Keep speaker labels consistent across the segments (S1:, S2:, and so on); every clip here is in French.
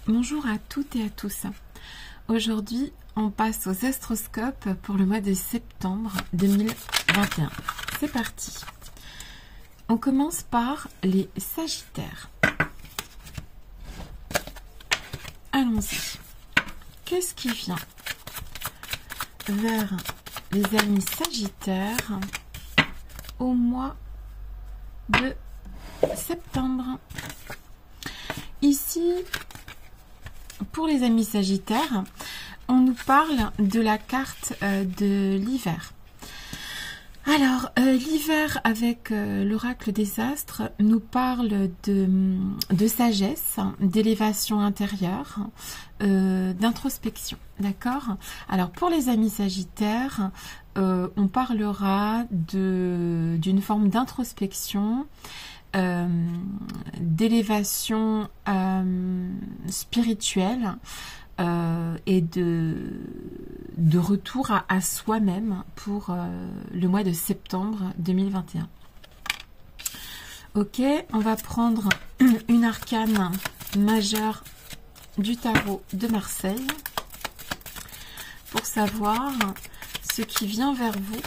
S1: Bonjour à toutes et à tous. Aujourd'hui, on passe aux astroscopes pour le mois de septembre 2021. C'est parti. On commence par les Sagittaires. Allons-y. Qu'est-ce qui vient vers les amis Sagittaires au mois de septembre? Ici, pour les amis Sagittaires, on nous parle de la carte de l'hiver. Alors, l'hiver avec l'oracle des astres nous parle de sagesse, d'élévation intérieure, d'introspection, d'accord? Alors, pour les amis Sagittaires, on parlera d'une forme d'introspection, d'élévation spirituelle et de retour à soi-même pour le mois de septembre 2021. Ok, on va prendre une arcane majeure du tarot de Marseille pour savoir ce qui vient vers vous,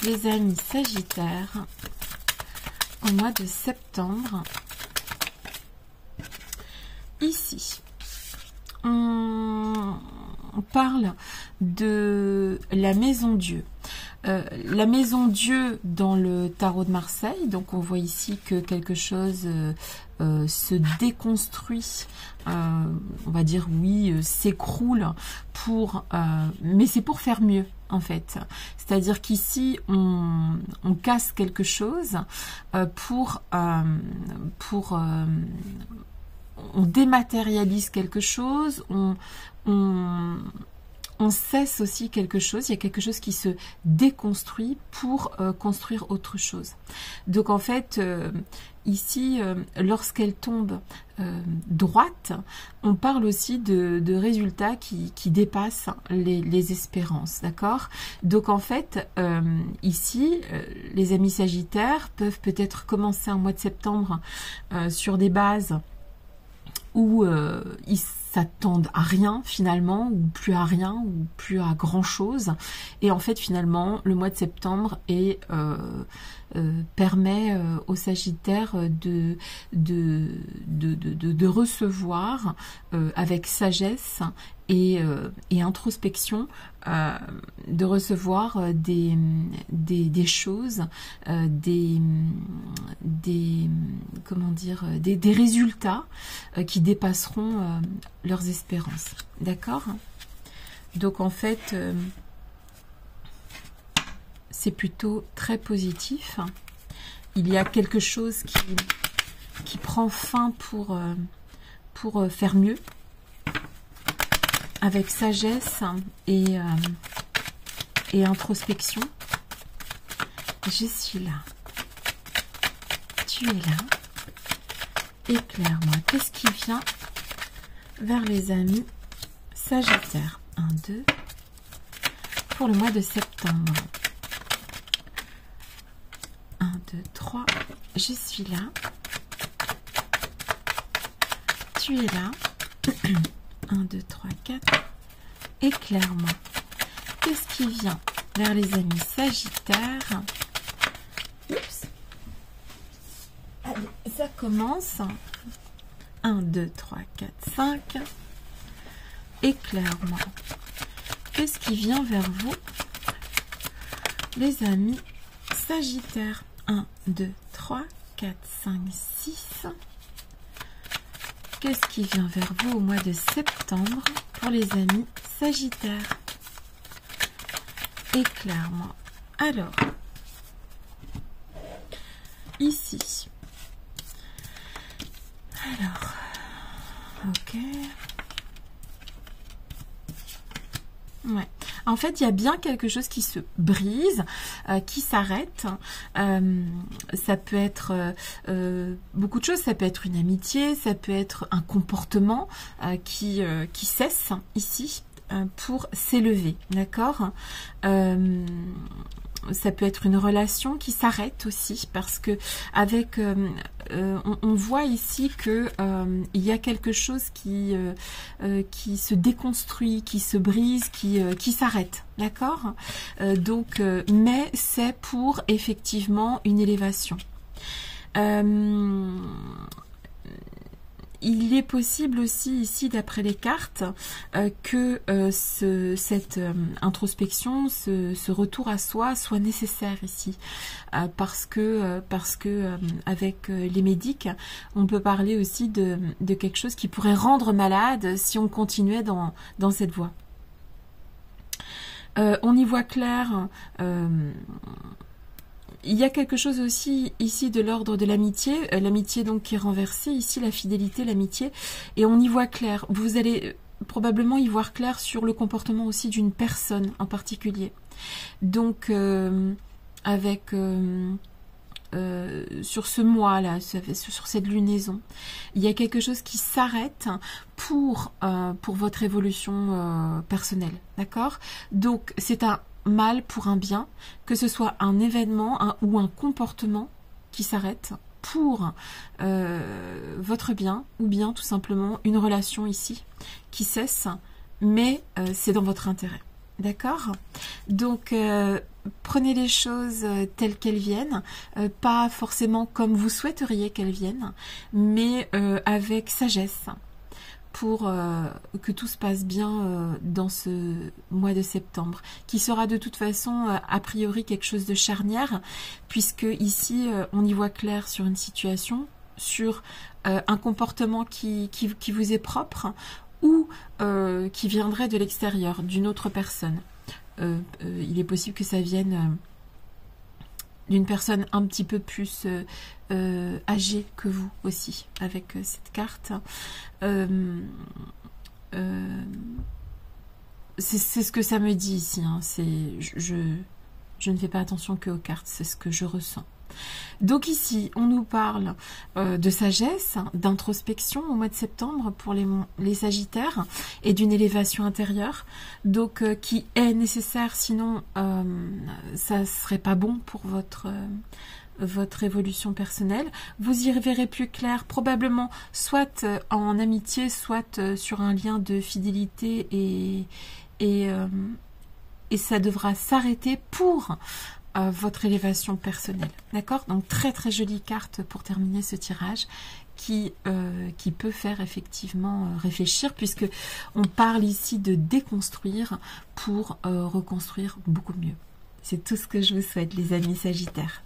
S1: les amis Sagittaires, au mois de septembre. Ici, on parle de la maison Dieu. La maison Dieu dans le tarot de Marseille, donc on voit ici que quelque chose se déconstruit, on va dire oui, s'écroule pour, mais c'est pour faire mieux en fait. C'est-à-dire qu'ici on casse quelque chose on dématérialise quelque chose, on cesse aussi quelque chose, il y a quelque chose qui se déconstruit pour construire autre chose. Donc en fait, ici, lorsqu'elle tombe droite, on parle aussi de résultats qui dépassent les espérances, d'accord? Donc en fait, ici, les amis Sagittaires peuvent peut-être commencer un mois de septembre sur des bases où ils s'attendent à rien finalement, ou plus à rien, ou plus à grand chose, et en fait finalement le mois de septembre permet aux Sagittaires de recevoir avec sagesse et introspection, de recevoir des choses, comment dire, des résultats qui dépasseront leurs espérances. D'accord? Donc en fait, c'est plutôt très positif. Il y a quelque chose qui prend fin pour faire mieux, avec sagesse et introspection. Je suis là. Tu es là. Éclaire-moi. Qu'est-ce qui vient vers les amis Sagittaires? 1, 2. Pour le mois de septembre. 1, 2, 3. Je suis là. Tu es là. 1, 2, 3, 4. Éclaire-moi. Qu'est-ce qui vient vers les amis Sagittaires? Oups. Allez, ça commence. 1, 2, 3, 4, 5. Éclaire-moi. Qu'est-ce qui vient vers vous, les amis Sagittaires? 1, 2, 3, 4, 5, 6. Qu'est-ce qui vient vers vous au mois de septembre pour les amis Sagittaires? Éclaire-moi. Alors, ici. Alors, ok. Ouais. En fait, il y a bien quelque chose qui se brise, qui s'arrête. Ça peut être beaucoup de choses. Ça peut être une amitié, ça peut être un comportement qui cesse ici pour s'élever, d'accord? ça peut être une relation qui s'arrête aussi, parce que avec on voit ici que il y a quelque chose qui se déconstruit, qui se brise, qui s'arrête, d'accord. Donc, mais c'est pour effectivement une élévation. Il est possible aussi ici, d'après les cartes, que cette introspection, ce retour à soi soit nécessaire ici, parce que avec les médics, on peut parler aussi de quelque chose qui pourrait rendre malade si on continuait dans cette voie. On y voit clair. Il y a quelque chose aussi ici de l'ordre de l'amitié, l'amitié donc qui est renversée, ici la fidélité, l'amitié, et on y voit clair. Vous allez probablement y voir clair sur le comportement aussi d'une personne en particulier. Donc avec sur ce mois-là, sur cette lunaison, il y a quelque chose qui s'arrête pour votre évolution personnelle, d'accord? Donc c'est un mal pour un bien, que ce soit un événement ou un comportement qui s'arrête pour votre bien, ou bien tout simplement une relation ici qui cesse, mais c'est dans votre intérêt, d'accord? Donc prenez les choses telles qu'elles viennent, pas forcément comme vous souhaiteriez qu'elles viennent, mais avec sagesse, pour que tout se passe bien dans ce mois de septembre, qui sera de toute façon a priori quelque chose de charnière, puisque ici on y voit clair sur une situation, sur un comportement qui vous est propre, ou qui viendrait de l'extérieur, d'une autre personne. Il est possible que ça vienne d'une personne un petit peu plus âgée que vous aussi, avec cette carte. C'est ce que ça me dit ici, hein. Je ne fais pas attention que aux cartes, c'est ce que je ressens. Donc ici, on nous parle de sagesse, d'introspection au mois de septembre pour les Sagittaires, et d'une élévation intérieure, donc qui est nécessaire, sinon ça serait pas bon pour votre évolution personnelle. Vous y verrez plus clair, probablement soit en amitié, soit sur un lien de fidélité, et ça devra s'arrêter pour votre élévation personnelle, d'accord? Donc très très jolie carte pour terminer ce tirage, qui peut faire effectivement réfléchir, puisque on parle ici de déconstruire pour reconstruire beaucoup mieux. C'est tout ce que je vous souhaite, les amis Sagittaires.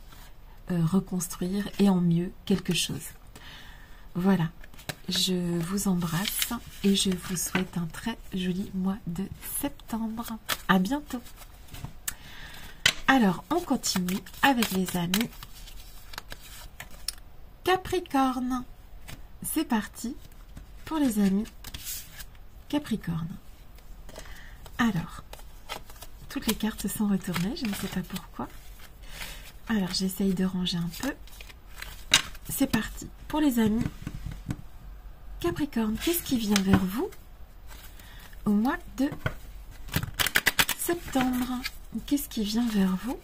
S1: Reconstruire et en mieux quelque chose. Voilà, je vous embrasse et je vous souhaite un très joli mois de septembre. À bientôt. Alors, on continue avec les amis Capricorne. C'est parti pour les amis Capricorne. Alors, toutes les cartes sont retournées, je ne sais pas pourquoi. Alors, j'essaye de ranger un peu. C'est parti pour les amis Capricorne. Qu'est-ce qui vient vers vous au mois de septembre? Qu'est-ce qui vient vers vous,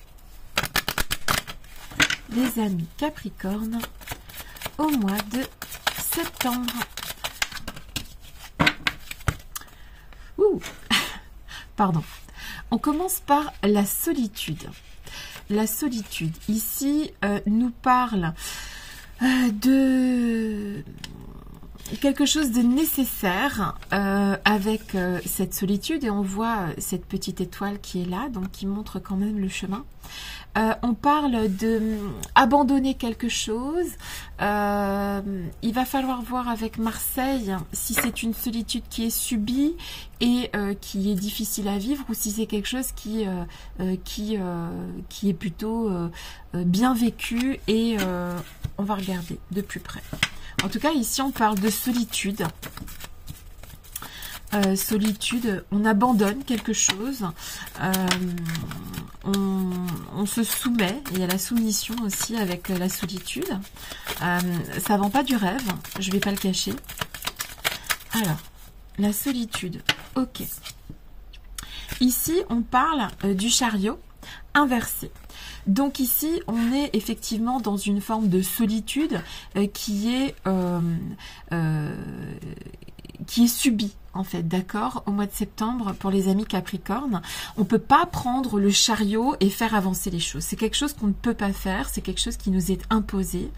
S1: les amis Capricorne, au mois de septembre? Ouh, pardon. On commence par la solitude. La solitude, ici, nous parle de quelque chose de nécessaire avec cette solitude, et on voit cette petite étoile qui est là, donc qui montre quand même le chemin. On parle de abandonner quelque chose. Il va falloir voir avec Marseille si c'est une solitude qui est subie et qui est difficile à vivre, ou si c'est quelque chose qui est plutôt bien vécu, et on va regarder de plus près. En tout cas, ici, on parle de solitude. Solitude, on abandonne quelque chose, on se soumet. Il y a la soumission aussi avec la solitude. Ça vend pas du rêve, je vais pas le cacher. Alors, la solitude, ok. Ici, on parle du chariot inversé. Donc ici, on est effectivement dans une forme de solitude qui est subie, en fait, d'accord, au mois de septembre, pour les amis Capricorne. On ne peut pas prendre le chariot et faire avancer les choses. C'est quelque chose qu'on ne peut pas faire, c'est quelque chose qui nous est imposé.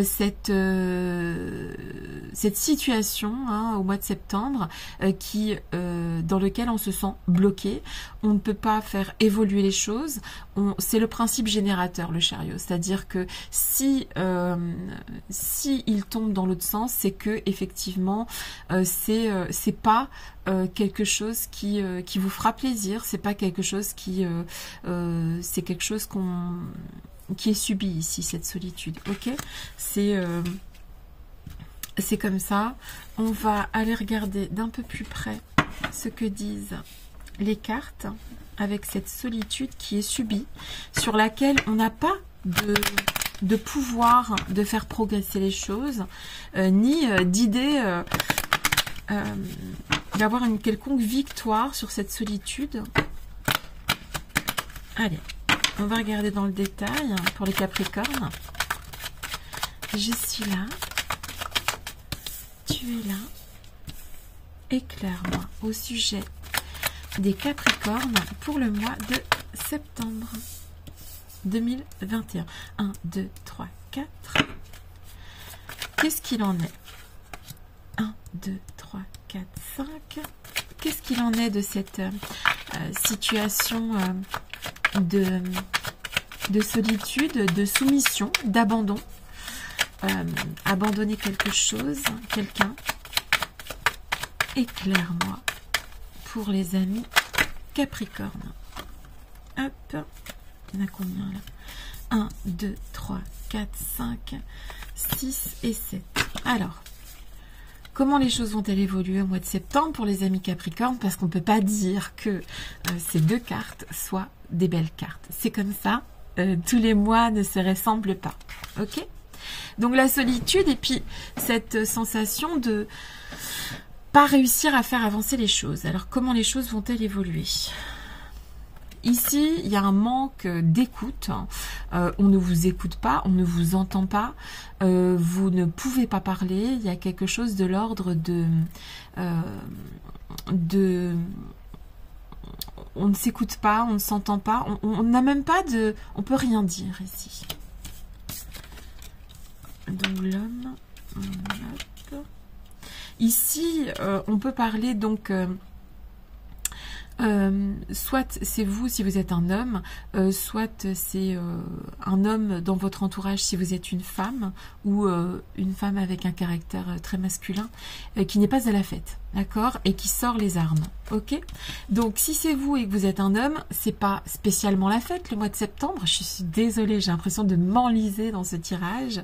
S1: Cette situation hein, au mois de septembre dans lequel on se sent bloqué, on ne peut pas faire évoluer les choses. C'est le principe générateur, le chariot, c'est-à-dire que si il tombe dans l'autre sens, c'est que effectivement c'est pas quelque chose qui vous fera plaisir, c'est pas quelque chose c'est quelque chose qui est subi ici, cette solitude, ok, c'est comme ça. On va aller regarder d'un peu plus près ce que disent les cartes avec cette solitude qui est subie, sur laquelle on n'a pas de pouvoir de faire progresser les choses, ni d'idée d'avoir une quelconque victoire sur cette solitude. Allez, on va regarder dans le détail pour les Capricornes. Je suis là. Tu es là. Éclaire-moi au sujet des Capricornes pour le mois de septembre 2021. 1, 2, 3, 4. Qu'est-ce qu'il en est? 1, 2, 3, 4, 5. Qu'est-ce qu'il en est de cette situation de solitude, de soumission, d'abandon, abandonner quelque chose, quelqu'un? Éclaire-moi pour les amis Capricorne. Hop, il y en a combien là? 1, 2, 3, 4, 5, 6 et 7. Alors, comment les choses vont-elles évoluer au mois de septembre pour les amis Capricorne? Parce qu'on ne peut pas dire que ces deux cartes soient des belles cartes. C'est comme ça, tous les mois ne se ressemblent pas. Ok? Donc la solitude et puis cette sensation de pas réussir à faire avancer les choses. Alors comment les choses vont-elles évoluer? Ici, il y a un manque d'écoute. On ne vous écoute pas, on ne vous entend pas. Vous ne pouvez pas parler. Il y a quelque chose de l'ordre on ne s'écoute pas, on ne s'entend pas. On n'a même pas de... On peut rien dire ici. Donc l'homme... Ici, on peut parler donc... soit c'est vous si vous êtes un homme, soit c'est un homme dans votre entourage si vous êtes une femme, ou une femme avec un caractère très masculin qui n'est pas à la fête, d'accord, et qui sort les armes, ok. Donc si c'est vous et que vous êtes un homme, c'est pas spécialement la fête le mois de septembre. Je suis désolée, j'ai l'impression de m'enliser dans ce tirage.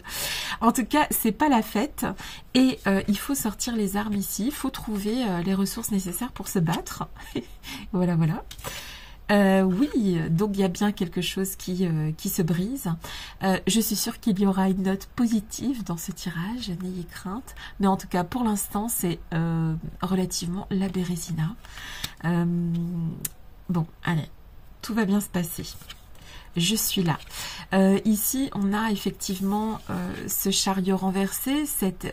S1: En tout cas, c'est pas la fête et il faut sortir les armes ici, il faut trouver les ressources nécessaires pour se battre. Voilà, voilà. Oui, donc il y a bien quelque chose qui se brise. Je suis sûre qu'il y aura une note positive dans ce tirage, n'ayez crainte. Mais en tout cas, pour l'instant, c'est relativement la Bérésina. Bon, allez, tout va bien se passer. Je suis là. Ici, on a effectivement ce chariot renversé, cette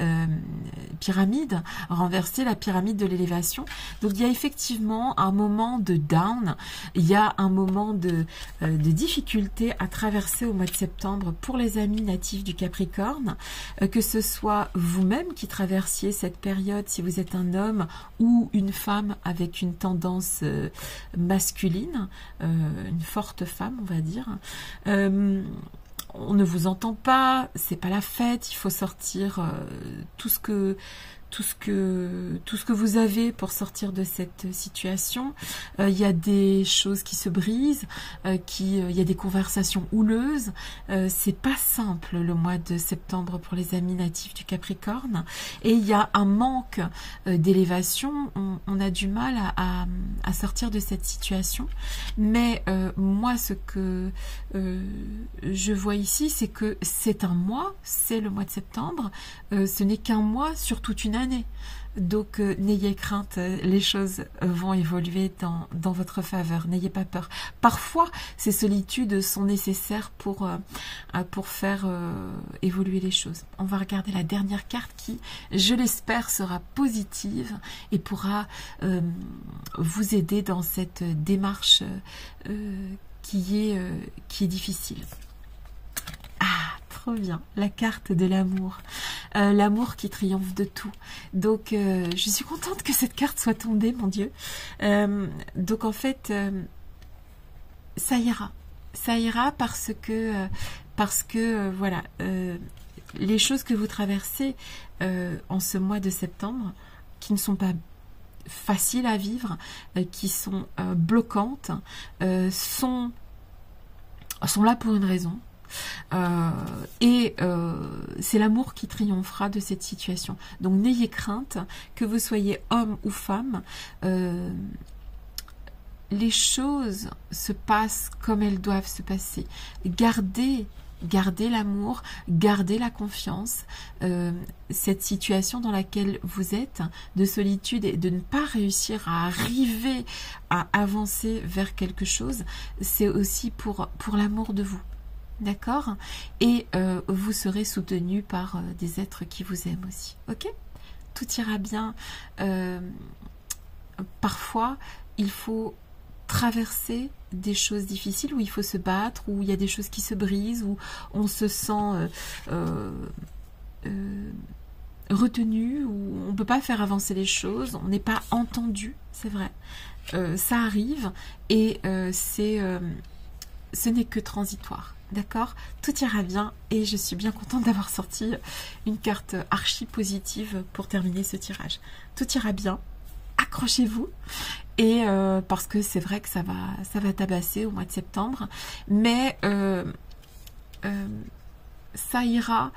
S1: pyramide renversée, la pyramide de l'élévation. Donc, il y a effectivement un moment de down, il y a un moment de difficulté à traverser au mois de septembre pour les amis natifs du Capricorne, que ce soit vous-même qui traversiez cette période si vous êtes un homme ou une femme avec une tendance masculine, une forte femme, on va dire. On ne vous entend pas, c'est pas la fête, il faut sortir tout ce que vous avez pour sortir de cette situation. Il y a des choses qui se brisent, il y a des conversations houleuses. C'est pas simple le mois de septembre pour les amis natifs du Capricorne. Et il y a un manque d'élévation. On a du mal à sortir de cette situation. Mais moi, ce que je vois ici, c'est que c'est un mois, c'est le mois de septembre. Ce n'est qu'un mois sur toute une une année. Donc, n'ayez crainte, les choses vont évoluer dans votre faveur. N'ayez pas peur. Parfois, ces solitudes sont nécessaires pour faire évoluer les choses. On va regarder la dernière carte qui, je l'espère, sera positive et pourra vous aider dans cette démarche qui est difficile. Ah, trop bien, la carte de l'amour. L'amour qui triomphe de tout. Donc, je suis contente que cette carte soit tombée, mon Dieu. Donc, en fait, ça ira. Ça ira parce que voilà, les choses que vous traversez en ce mois de septembre, qui ne sont pas faciles à vivre, qui sont bloquantes, sont là pour une raison. C'est l'amour qui triomphera de cette situation. Donc n'ayez crainte, que vous soyez homme ou femme, les choses se passent comme elles doivent se passer. Gardez l'amour, gardez la confiance. Cette situation dans laquelle vous êtes, de solitude et de ne pas réussir à arriver à avancer vers quelque chose, c'est aussi pour l'amour de vous. D'accord? Et vous serez soutenu par des êtres qui vous aiment aussi. Ok? Tout ira bien. Parfois, il faut traverser des choses difficiles, où il faut se battre, où il y a des choses qui se brisent, où on se sent retenu, où on ne peut pas faire avancer les choses, on n'est pas entendu, c'est vrai. Ça arrive et ce n'est que transitoire. D'accord? Tout ira bien et je suis bien contente d'avoir sorti une carte archi positive pour terminer ce tirage. Tout ira bien, accrochez-vous et parce que c'est vrai que ça va tabasser au mois de septembre, mais ça ira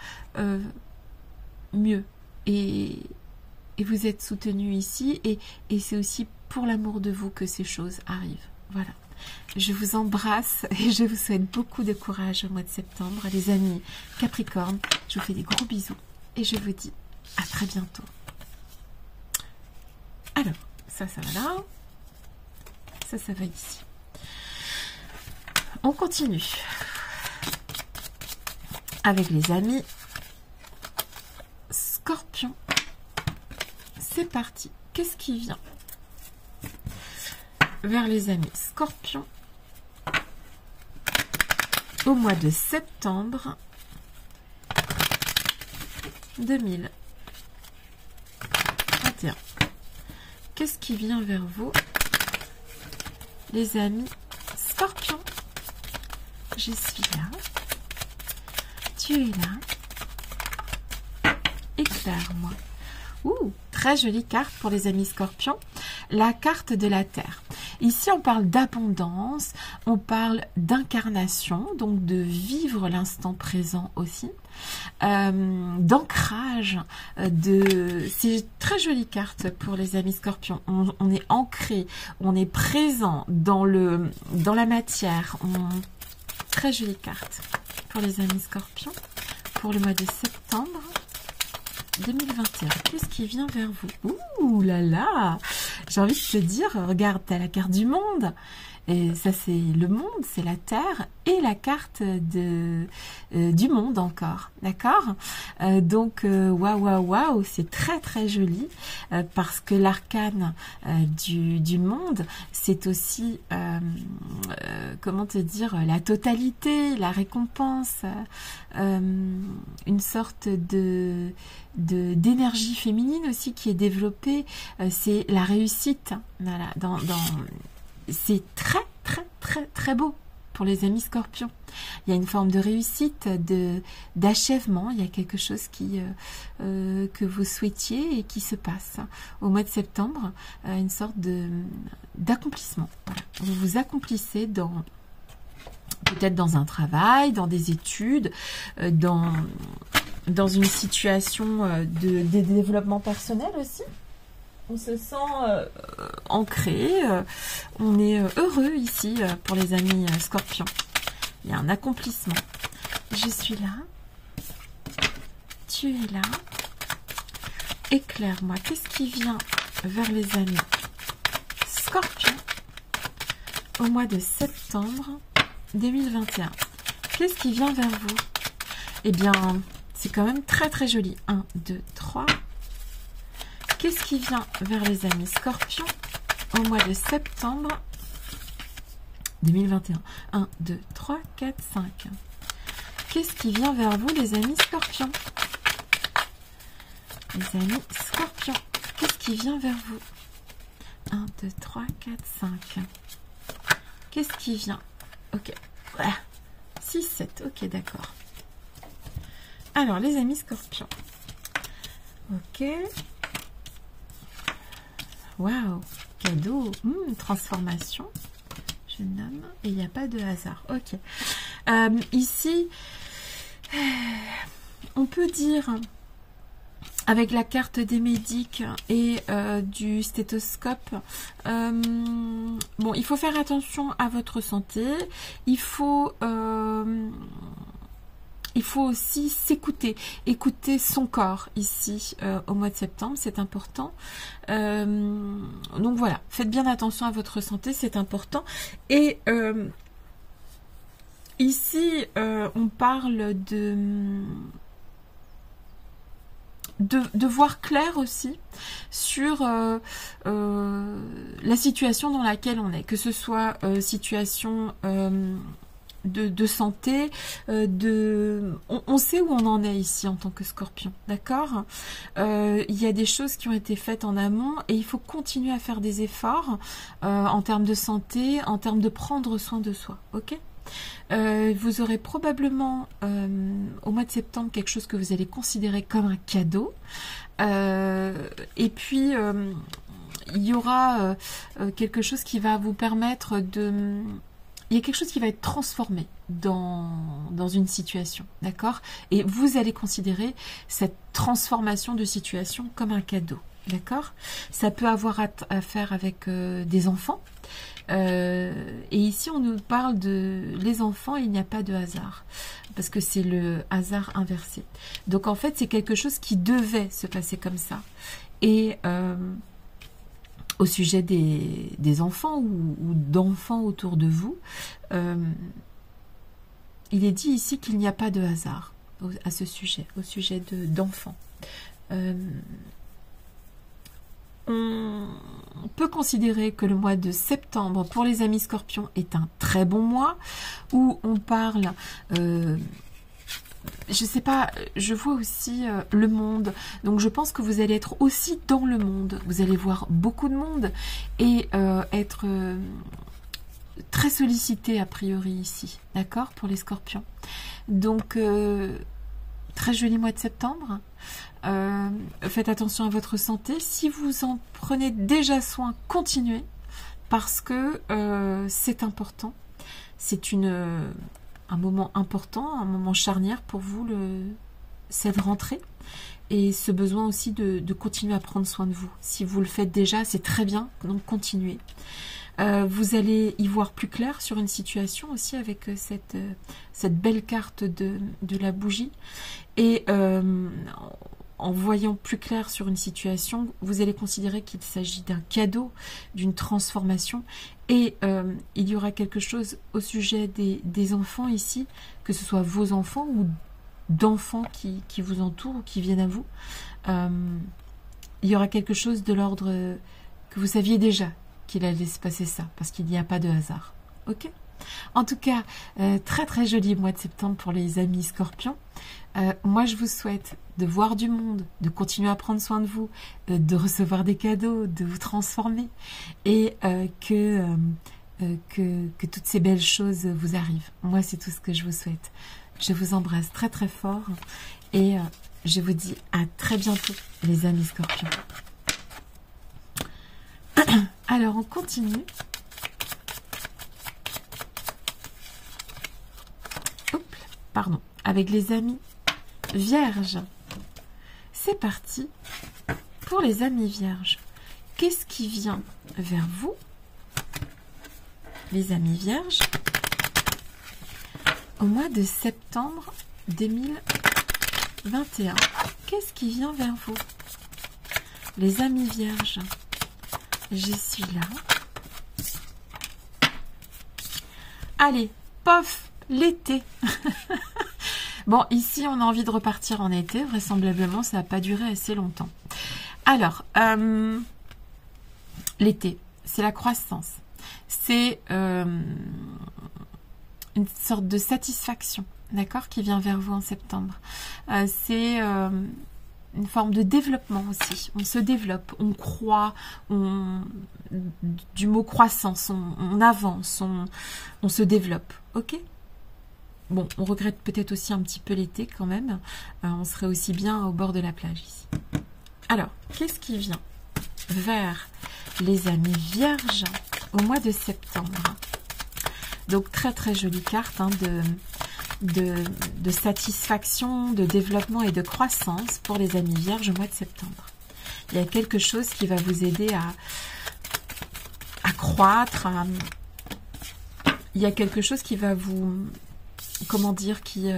S1: mieux et vous êtes soutenu ici et c'est aussi pour l'amour de vous que ces choses arrivent. Voilà. Je vous embrasse et je vous souhaite beaucoup de courage au mois de septembre. Les amis Capricorne, je vous fais des gros bisous et je vous dis à très bientôt. Alors, ça va là. Ça va ici. On continue avec les amis Scorpion. C'est parti. Qu'est-ce qui vient vers les amis Scorpion au mois de septembre 2021? Qu'est-ce qui vient vers vous, les amis Scorpion? Je suis là, tu es là, éclaire-moi. Ouh, très jolie carte pour les amis Scorpions, la carte de la Terre. Ici, on parle d'abondance, on parle d'incarnation, donc de vivre l'instant présent aussi, d'ancrage, c'est une très jolie carte pour les amis Scorpions. On est ancré, on est présent dans la matière. Très jolie carte pour les amis Scorpions pour le mois de septembre 2021. Qu'est-ce qui vient vers vous? Ouh là là! J'ai envie de te dire, regarde, tu as la carte du monde. Et ça, c'est le monde, c'est la Terre et la carte du monde encore. D'accord? Donc, waouh, c'est très très joli parce que l'arcane du monde, c'est aussi, comment te dire, la totalité, la récompense, une sorte d'énergie féminine aussi qui est développée. C'est la réussite. Voilà, c'est très très très très beau pour les amis Scorpions. Il y a une forme de réussite, d'achèvement. Il y a quelque chose que vous souhaitiez et qui se passe au mois de septembre, une sorte d'accomplissement. Voilà. Vous vous accomplissez peut-être dans un travail, dans des études, dans une situation de développement personnel aussi. On se sent ancré, on est heureux ici pour les amis Scorpions. Il y a un accomplissement. Je suis là, tu es là, éclaire-moi. Qu'est-ce qui vient vers les amis Scorpion au mois de septembre 2021? Qu'est-ce qui vient vers vous? Eh bien, c'est quand même très très joli. 1, 2, 3. Qu'est-ce qui vient vers les amis Scorpion au mois de septembre 2021? 1, 2, 3, 4, 5. Qu'est-ce qui vient vers vous, les amis Scorpions? Les amis Scorpions, qu'est-ce qui vient vers vous? 1, 2, 3, 4, 5. Qu'est-ce qui vient? Ok. Voilà. 6, 7. Ok, d'accord. Alors, les amis Scorpions. Ok. Waouh. Cadeau. Transformation. Je nomme. Et il n'y a pas de hasard. Ok. Ici, on peut dire, avec la carte des médics et du stéthoscope, bon, il faut faire attention à votre santé. Il faut aussi s'écouter, écouter son corps ici au mois de septembre, c'est important. Donc voilà, faites bien attention à votre santé, c'est important. Et ici, on parle de voir clair aussi sur la situation dans laquelle on est, que ce soit situation de santé, on sait où on en est ici en tant que Scorpion, d'accord. Il y a des choses qui ont été faites en amont et il faut continuer à faire des efforts en termes de santé, en termes de prendre soin de soi, ok. Vous aurez probablement au mois de septembre quelque chose que vous allez considérer comme un cadeau, et puis il y aura quelque chose qui va vous permettre de... Il y a quelque chose qui va être transformé dans une situation, d'accord? Et vous allez considérer cette transformation de situation comme un cadeau, d'accord? Ça peut avoir à faire avec des enfants. Et ici, on nous parle de les enfants, il n'y a pas de hasard, parce que c'est le hasard inversé. Donc, en fait, c'est quelque chose qui devait se passer comme ça. Et... au sujet des enfants ou d'enfants autour de vous, il est dit ici qu'il n'y a pas de hasard à ce sujet, au sujet d'enfants. On peut considérer que le mois de septembre pour les amis Scorpions est un très bon mois où on parle... je sais pas, je vois aussi le monde. Donc je pense que vous allez être aussi dans le monde. Vous allez voir beaucoup de monde et être très sollicité a priori ici. D'accord, pour les Scorpions. Donc très joli mois de septembre. Faites attention à votre santé. Si vous en prenez déjà soin, continuez. Parce que c'est important. C'est un moment important, un moment charnière pour vous, cette rentrée. Et ce besoin aussi de continuer à prendre soin de vous. Si vous le faites déjà, c'est très bien, donc continuez. Vous allez y voir plus clair sur une situation aussi avec cette belle carte de la bougie. Et en voyant plus clair sur une situation, vous allez considérer qu'il s'agit d'un cadeau, d'une transformation. Et il y aura quelque chose au sujet des enfants ici, que ce soit vos enfants ou d'enfants qui vous entourent ou qui viennent à vous. Il y aura quelque chose de l'ordre que vous saviez déjà qu'il allait se passer ça, parce qu'il n'y a pas de hasard. Ok ? En tout cas, très très joli mois de septembre pour les amis Scorpions. Moi, je vous souhaite de voir du monde, de continuer à prendre soin de vous, de recevoir des cadeaux, de vous transformer et que toutes ces belles choses vous arrivent. Moi, c'est tout ce que je vous souhaite. Je vous embrasse très très fort et je vous dis à très bientôt, les amis Scorpions. Alors, on continue. Pardon, avec les amis Vierges. C'est parti pour les amis Vierges. Qu'est-ce qui vient vers vous, les amis Vierges, au mois de septembre 2021? Qu'est-ce qui vient vers vous? les amis vierges, je suis là. Allez, pof, l'été. Bon, ici, on a envie de repartir en été. Vraisemblablement, ça n'a pas duré assez longtemps. Alors, l'été, c'est la croissance. C'est une sorte de satisfaction, d'accord, qui vient vers vous en septembre. C'est une forme de développement aussi. On se développe, on croît, du mot croissance, on avance, on se développe, ok? Bon, on regrette peut-être aussi un petit peu l'été quand même. On serait aussi bien au bord de la plage ici. Alors, qu'est-ce qui vient vers les amis vierges au mois de septembre? Donc, très très jolie carte hein, de satisfaction, de développement et de croissance pour les amis vierges au mois de septembre. Il y a quelque chose qui va vous aider à croître. Il y a quelque chose qui va vous... Comment dire, il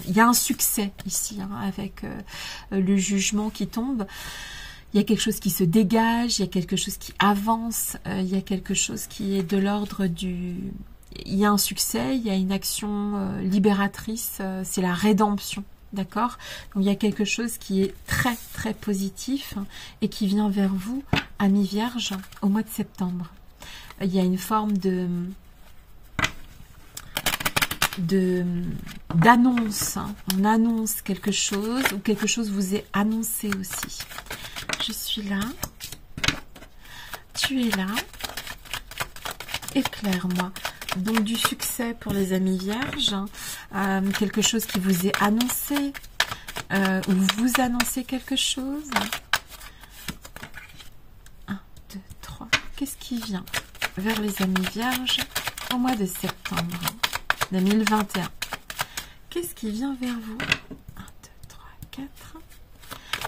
S1: y a un succès ici hein, avec le jugement qui tombe. Il y a quelque chose qui se dégage, il y a quelque chose qui avance, il y a quelque chose qui est de l'ordre du... Il y a un succès, il y a une action libératrice, c'est la rédemption, d'accord? Donc il y a quelque chose qui est très très positif hein, et qui vient vers vous, amis vierges, au mois de septembre. Il y a une forme d'annonce, hein. On annonce quelque chose ou quelque chose vous est annoncé aussi. Je suis là, tu es là, éclaire-moi. Donc du succès pour les amis vierges, quelque chose qui vous est annoncé, ou vous annoncez quelque chose. 1, 2, 3, qu'est-ce qui vient vers les amis vierges au mois de septembre 2021? Qu'est-ce qui vient vers vous? 1, 2, 3, 4.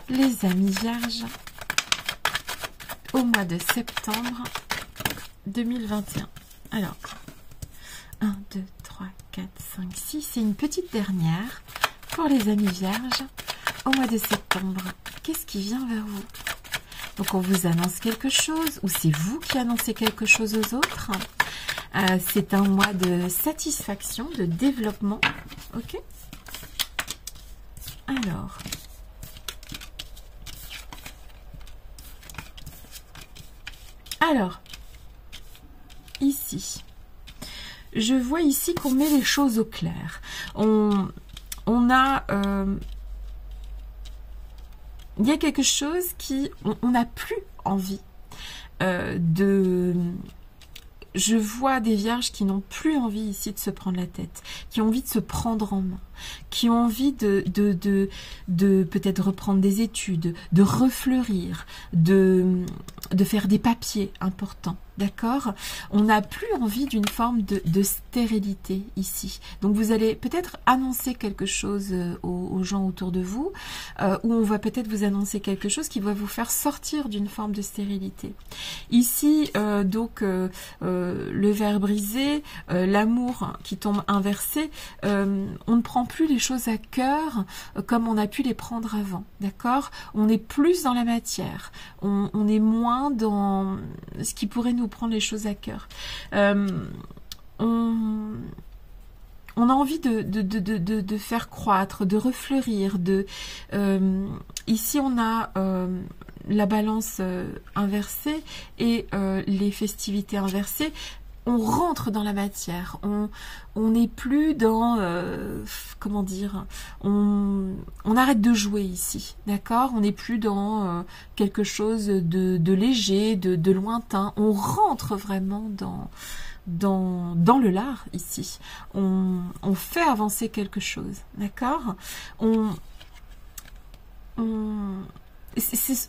S1: Les amis vierges au mois de septembre 2021. Alors, 1, 2, 3, 4, 5, 6. C'est une petite dernière pour les amis vierges au mois de septembre. Qu'est-ce qui vient vers vous? Donc, on vous annonce quelque chose ou c'est vous qui annoncez quelque chose aux autres. C'est un mois de satisfaction, de développement. Ok? Alors, ici, je vois ici qu'on met les choses au clair. Il y a quelque chose qui... On n'a plus envie Je vois des vierges qui n'ont plus envie ici de se prendre la tête, qui ont envie de se prendre en main, qui ont envie de peut-être reprendre des études, de refleurir, de faire des papiers importants, d'accord? On n'a plus envie d'une forme de stérilité ici. Donc vous allez peut-être annoncer quelque chose aux gens autour de vous, ou on va peut-être vous annoncer quelque chose qui va vous faire sortir d'une forme de stérilité. Ici, le verre brisé, l'amour qui tombe inversé, on ne prend plus les choses à cœur comme on a pu les prendre avant, d'accord? On est plus dans la matière, on est moins dans ce qui pourrait nous prendre les choses à cœur. On a envie de faire croître, de refleurir. Ici, on a la balance inversée et les festivités inversées. On rentre dans la matière, on n'est plus dans, comment dire, on arrête de jouer ici, d'accord? On n'est plus dans quelque chose de léger, de lointain, on rentre vraiment dans le lard ici, on fait avancer quelque chose, d'accord?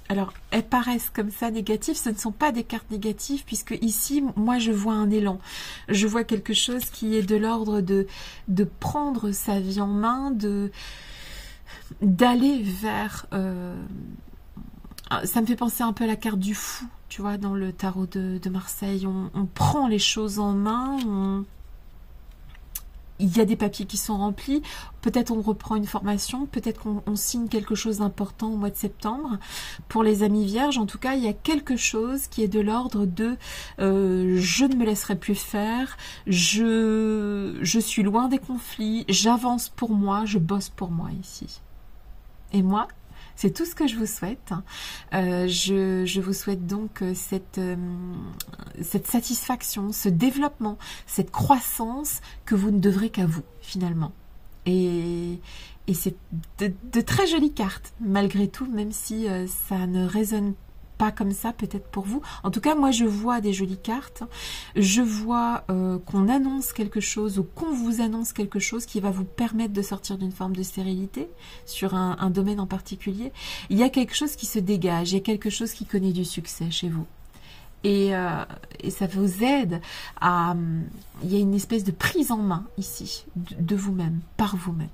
S1: Alors, elles paraissent comme ça négatives, ce ne sont pas des cartes négatives, puisque ici, moi, je vois un élan. Je vois quelque chose qui est de l'ordre de prendre sa vie en main, d'aller vers... ça me fait penser un peu à la carte du fou, tu vois, dans le tarot de Marseille. On prend les choses en main, il y a des papiers qui sont remplis, peut-être on reprend une formation, peut-être qu'on signe quelque chose d'important au mois de septembre. Pour les amis vierges, en tout cas, il y a quelque chose qui est de l'ordre de je ne me laisserai plus faire, je suis loin des conflits, j'avance pour moi, je bosse pour moi ici. Et moi, c'est tout ce que je vous souhaite. Je vous souhaite donc cette satisfaction, ce développement, cette croissance que vous ne devrez qu'à vous, finalement. Et c'est de très jolies cartes, malgré tout, même si ça ne résonne pas comme ça, peut-être pour vous. En tout cas, moi, je vois des jolies cartes. Je vois qu'on annonce quelque chose ou qu'on vous annonce quelque chose qui va vous permettre de sortir d'une forme de stérilité sur un domaine en particulier. Il y a quelque chose qui se dégage, il y a quelque chose qui connaît du succès chez vous. Et ça vous aide à... Il y a une espèce de prise en main ici, de vous-même, par vous-même.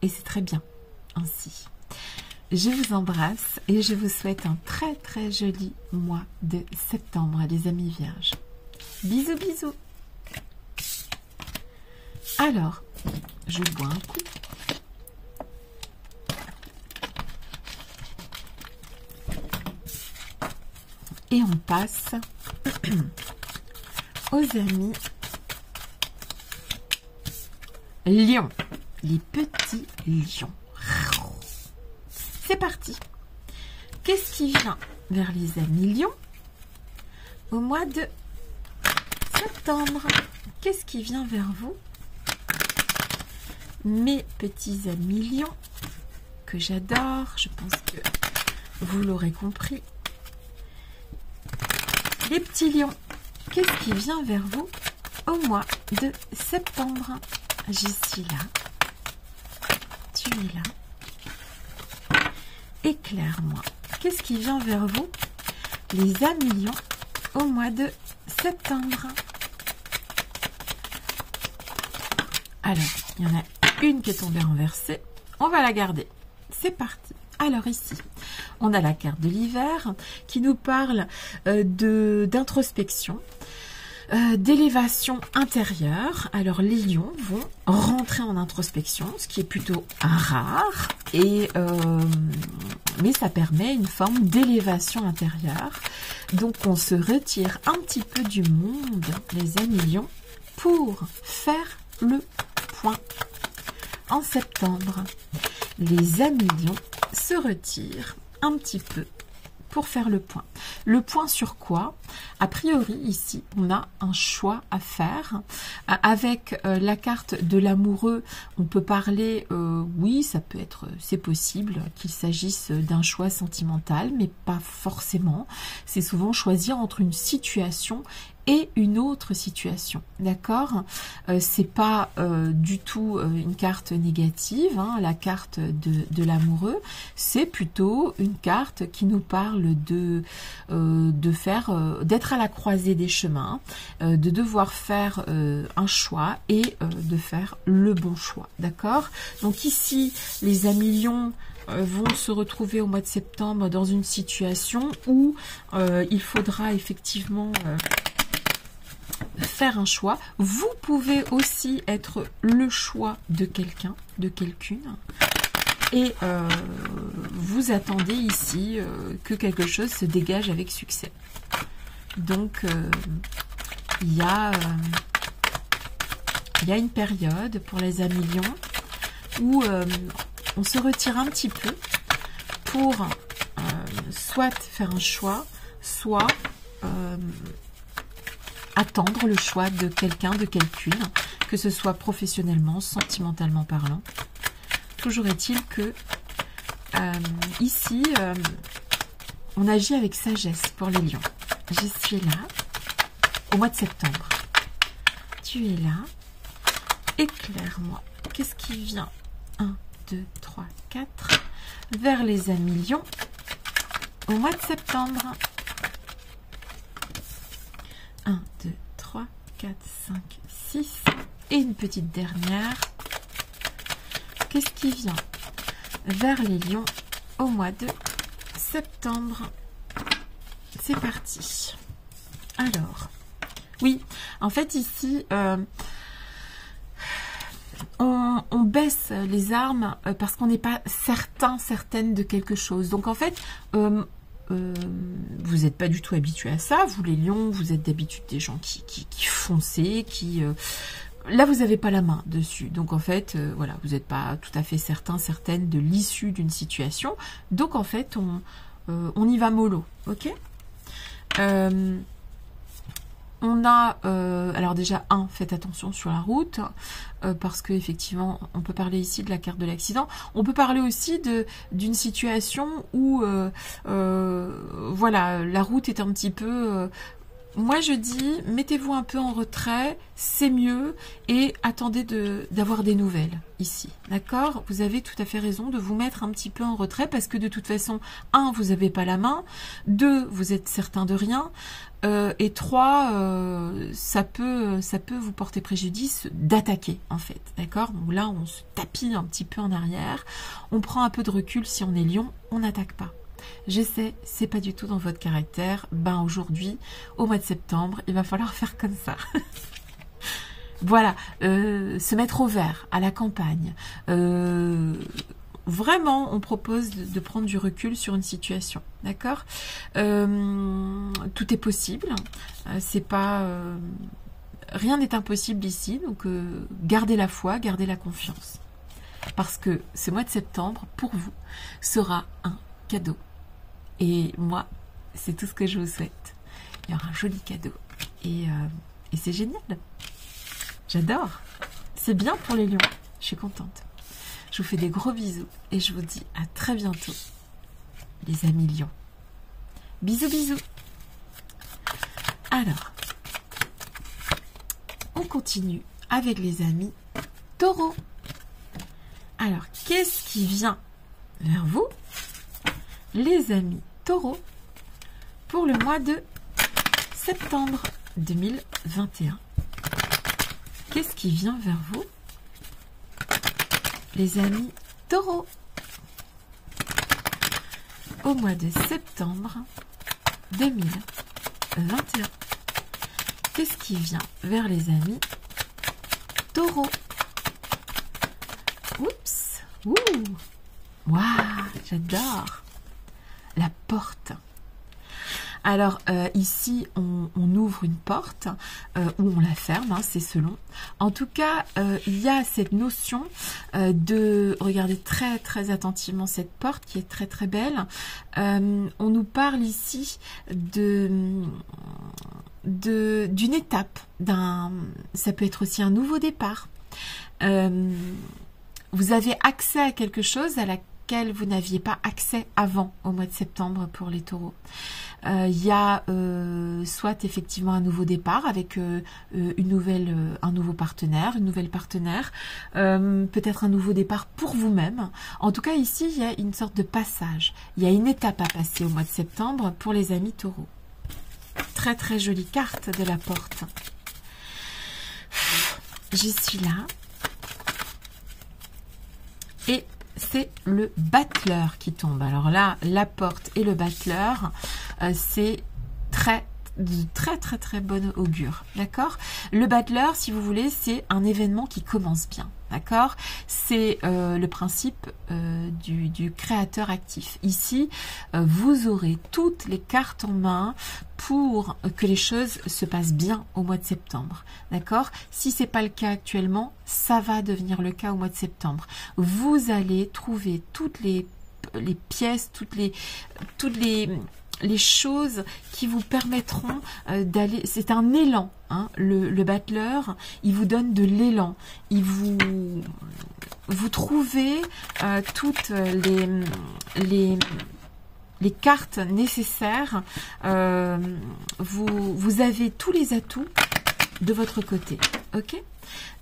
S1: Et c'est très bien, ainsi. Je vous embrasse et je vous souhaite un très très joli mois de septembre, les amis vierges. Bisous, bisous. Alors, je bois un coup. Et on passe aux amis lions, les petits lions. C'est parti. Qu'est-ce qui vient vers les amis lions au mois de septembre? Qu'est-ce qui vient vers vous, mes petits amis lions, que j'adore? Je pense que vous l'aurez compris. Les petits lions, qu'est-ce qui vient vers vous au mois de septembre? Je suis là. Tu es là. Éclaire-moi. Qu'est-ce qui vient vers vous, les amis lions, au mois de septembre? Alors, il y en a une qui est tombée renversée. On va la garder. C'est parti. Alors ici, on a la carte de l'hiver qui nous parle d'introspection, d'élévation intérieure. Alors les lions vont rentrer en introspection, ce qui est plutôt rare, mais ça permet une forme d'élévation intérieure. Donc on se retire un petit peu du monde, les amis lions, pour faire le point. En septembre, les amis lions se retirent un petit peu pour faire le point. Le point sur quoi? A priori, ici, on a un choix à faire. Avec la carte de l'amoureux, on peut parler, oui, ça peut être, c'est possible qu'il s'agisse d'un choix sentimental, mais pas forcément. C'est souvent choisir entre une situation et une autre situation, d'accord? C'est pas du tout une carte négative, hein, la carte de l'amoureux. C'est plutôt une carte qui nous parle d'être à la croisée des chemins, de devoir faire un choix et de faire le bon choix, d'accord? Donc ici, les amis lions vont se retrouver au mois de septembre dans une situation où il faudra effectivement faire un choix. Vous pouvez aussi être le choix de quelqu'un, de quelqu'une, et vous attendez ici que quelque chose se dégage avec succès. Donc il y a une période pour les amis lions où on se retire un petit peu pour soit faire un choix, soit attendre le choix de quelqu'un, de quelqu'une, que ce soit professionnellement, sentimentalement parlant. Toujours est-il que ici, on agit avec sagesse pour les lions. Je suis là, au mois de septembre. Tu es là. Éclaire-moi. Qu'est-ce qui vient? 1, 2, 3, 4. Vers les amis lions, au mois de septembre. 1, 2, 3, 4, 5, 6. Et une petite dernière. Qu'est-ce qui vient vers les lions au mois de septembre? C'est parti. Alors, oui, en fait ici, on baisse les armes parce qu'on n'est pas certaine de quelque chose. Donc en fait, vous n'êtes pas du tout habitué à ça. Vous les lions, vous êtes d'habitude des gens qui foncent, là vous n'avez pas la main dessus. Donc en fait, voilà, vous n'êtes pas tout à fait certaine de l'issue d'une situation. Donc en fait, on y va mollo, ok. On a, alors déjà, faites attention sur la route, parce que effectivement, on peut parler ici de la carte de l'accident. On peut parler aussi d'une situation où, voilà, la route est un petit peu... moi, je dis, mettez-vous un peu en retrait, c'est mieux, et attendez d'avoir des nouvelles ici, d'accord? Vous avez tout à fait raison de vous mettre un petit peu en retrait, parce que de toute façon, 1, vous n'avez pas la main, 2, vous êtes certain de rien, et 3, ça peut vous porter préjudice d'attaquer, en fait, d'accord? Donc là, on se tapit un petit peu en arrière, on prend un peu de recul, si on est lion, on n'attaque pas. J'essaie, c'est pas du tout dans votre caractère. Ben aujourd'hui, au mois de septembre, il va falloir faire comme ça. Voilà, se mettre au vert à la campagne. Vraiment, on propose de prendre du recul sur une situation, d'accord? Tout est possible. C'est pas, rien n'est impossible ici. Donc, gardez la foi, gardez la confiance, parce que ce mois de septembre, pour vous, sera un cadeau. Et moi, c'est tout ce que je vous souhaite. Il y aura un joli cadeau. Et c'est génial. J'adore. C'est bien pour les lions. Je suis contente. Je vous fais des gros bisous. Et je vous dis à très bientôt, les amis lions. Bisous, bisous. Alors, on continue avec les amis taureaux. Alors, qu'est-ce qui vient vers vous, les amis taureaux, pour le mois de septembre 2021? Qu'est-ce qui vient vers vous, les amis taureaux, au mois de septembre 2021? Qu'est-ce qui vient vers les amis taureaux? Oups, ouh, waouh, j'adore. La porte. Alors ici on ouvre une porte ou on la ferme, hein, c'est selon. En tout cas, il y a cette notion de, regardez très très attentivement cette porte qui est très très belle. On nous parle ici d'une étape, ça peut être aussi un nouveau départ. Vous avez accès à quelque chose à laquelle vous n'aviez pas accès avant au mois de septembre pour les taureaux. Il y a soit effectivement un nouveau départ avec un nouveau partenaire, une nouvelle partenaire, peut-être un nouveau départ pour vous-même. En tout cas ici il y a une sorte de passage, il y a une étape à passer au mois de septembre pour les amis taureaux. Très très jolie carte de la porte. J'y suis là. Et c'est le battleur qui tombe. Alors là, la porte et le battleur, c'est très très bon augure, d'accord? Le battleur, si vous voulez, c'est un événement qui commence bien, d'accord? C'est le principe du créateur actif. Ici, vous aurez toutes les cartes en main pour que les choses se passent bien au mois de septembre, d'accord? Si c'est pas le cas actuellement, ça va devenir le cas au mois de septembre. Vous allez trouver toutes les pièces, toutes les choses qui vous permettront d'aller, c'est un élan, hein, le battleur, il vous donne de l'élan, vous trouvez toutes les cartes nécessaires, vous avez tous les atouts de votre côté, ok?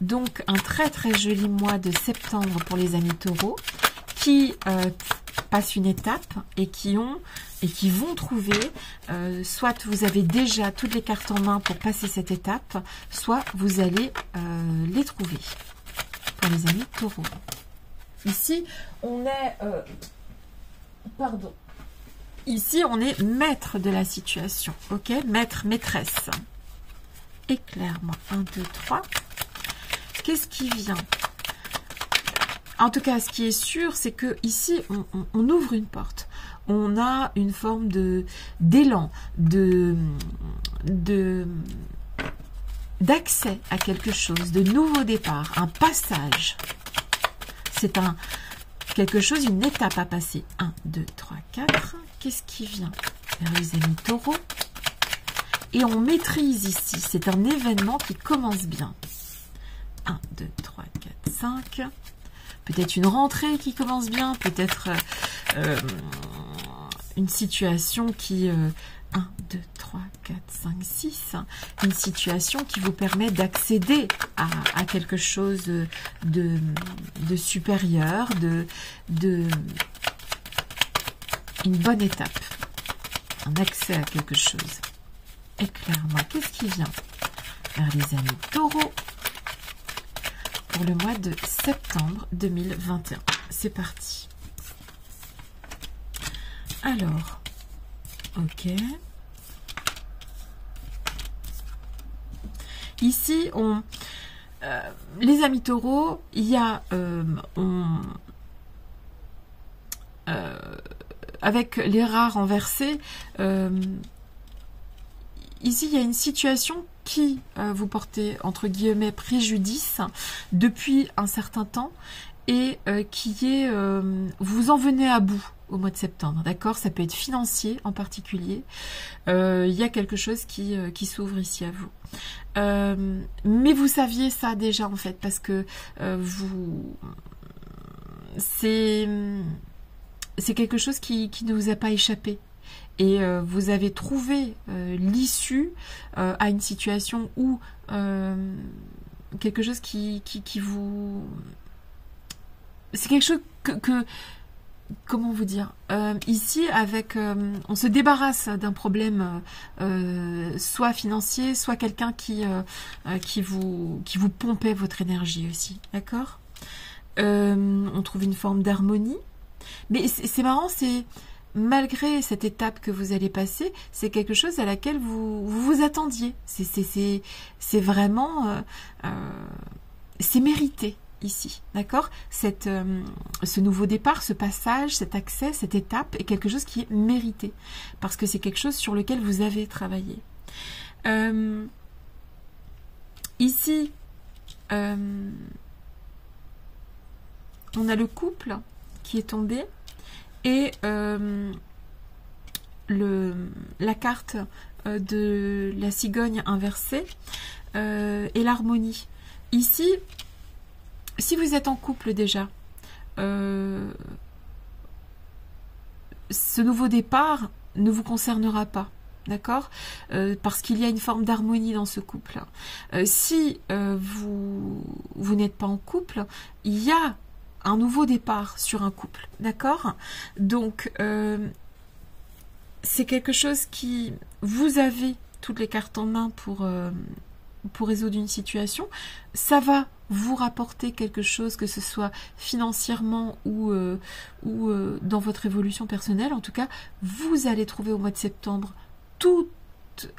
S1: Donc un très très joli mois de septembre pour les amis taureaux qui passent une étape et qui vont trouver, soit vous avez déjà toutes les cartes en main pour passer cette étape, soit vous allez les trouver pour les amis taureaux. Ici, on est... pardon. Ici, on est maître de la situation, ok? Maître, maîtresse. Éclaire-moi. 1, 2, 3. Qu'est-ce qui vient En tout cas, ce qui est sûr, c'est que ici, on ouvre une porte. On a une forme d'élan, d'accès à quelque chose, de nouveau départ, un passage. C'est quelque chose, une étape à passer. 1, 2, 3, 4. Qu'est-ce qui vient vers les amis taureaux? Et on maîtrise ici. C'est un événement qui commence bien. 1, 2, 3, 4, 5. Peut-être une rentrée qui commence bien. Peut-être une situation qui... 1, 2, 3, 4, 5, 6. Une situation qui vous permet d'accéder à quelque chose de supérieur, une bonne étape. Un accès à quelque chose. Éclaire-moi, qu'est-ce qui vient vers les amis taureaux pour le mois de septembre 2021. C'est parti. Alors, ok. Ici, les amis taureaux, il y a, avec les rats renversés, ici, il y a une situation qui vous portez, entre guillemets, préjudice depuis un certain temps et qui est, vous en venez à bout au mois de septembre, d'accord? Ça peut être financier en particulier. Il y a quelque chose qui s'ouvre ici à vous. Mais vous saviez ça déjà, en fait, parce que c'est quelque chose qui ne vous a pas échappé. Et vous avez trouvé l'issue à une situation où quelque chose qui vous... C'est quelque chose que comment vous dire, ici avec on se débarrasse d'un problème soit financier, soit quelqu'un qui vous pompait votre énergie aussi, d'accord? On trouve une forme d'harmonie, mais c'est marrant, c'est malgré cette étape que vous allez passer, c'est quelque chose à laquelle vous attendiez. C'est vraiment c'est mérité ici, d'accord? Ce nouveau départ, ce passage, cet accès, cette étape est quelque chose qui est mérité parce que c'est quelque chose sur lequel vous avez travaillé. Ici, on a le couple qui est tombé et la carte de la cigogne inversée et l'harmonie. Ici, si vous êtes en couple déjà, ce nouveau départ ne vous concernera pas, d'accord? Parce qu'il y a une forme d'harmonie dans ce couple. Si vous n'êtes pas en couple, il y a un nouveau départ sur un couple, d'accord? Donc, c'est quelque chose qui... Vous avez toutes les cartes en main pour résoudre une situation. Ça va vous rapporter quelque chose, que ce soit financièrement ou dans votre évolution personnelle. En tout cas, vous allez trouver au mois de septembre toutes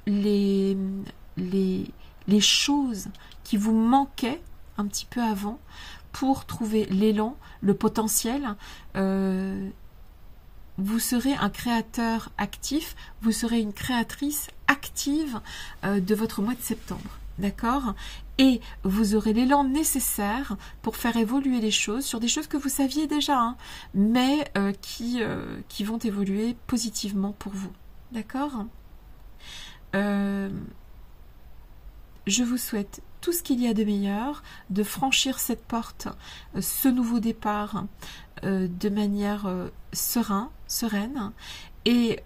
S1: les choses qui vous manquaient un petit peu avant pour trouver l'élan, le potentiel. Vous serez un créateur actif, vous serez une créatrice active de votre mois de septembre. D'accord? Et vous aurez l'élan nécessaire pour faire évoluer les choses sur des choses que vous saviez déjà, hein, mais qui vont évoluer positivement pour vous. D'accord? Je vous souhaite tout ce qu'il y a de meilleur, de franchir cette porte, ce nouveau départ de manière sereine. Et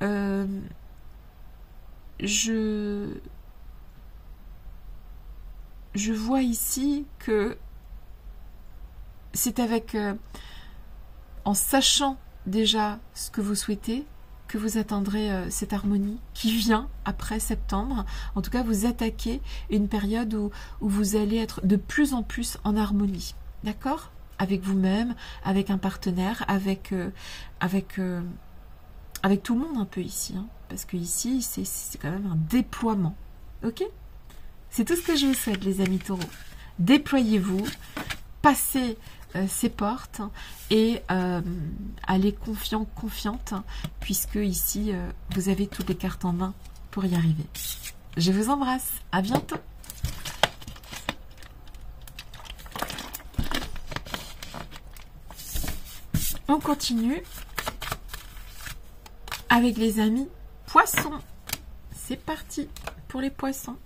S1: je vois ici que c'est avec, en sachant déjà ce que vous souhaitez, que vous atteindrez cette harmonie qui vient après septembre. En tout cas, vous attaquez une période où vous allez être de plus en plus en harmonie. D'accord? Avec vous-même, avec un partenaire, avec tout le monde un peu ici. Hein, parce que ici, c'est quand même un déploiement. Ok? C'est tout ce que je vous souhaite, les amis taureaux. Déployez-vous, passez ses portes et allez confiant, confiante, puisque ici, vous avez toutes les cartes en main pour y arriver. Je vous embrasse. À bientôt. On continue avec les amis poissons. C'est parti pour les poissons.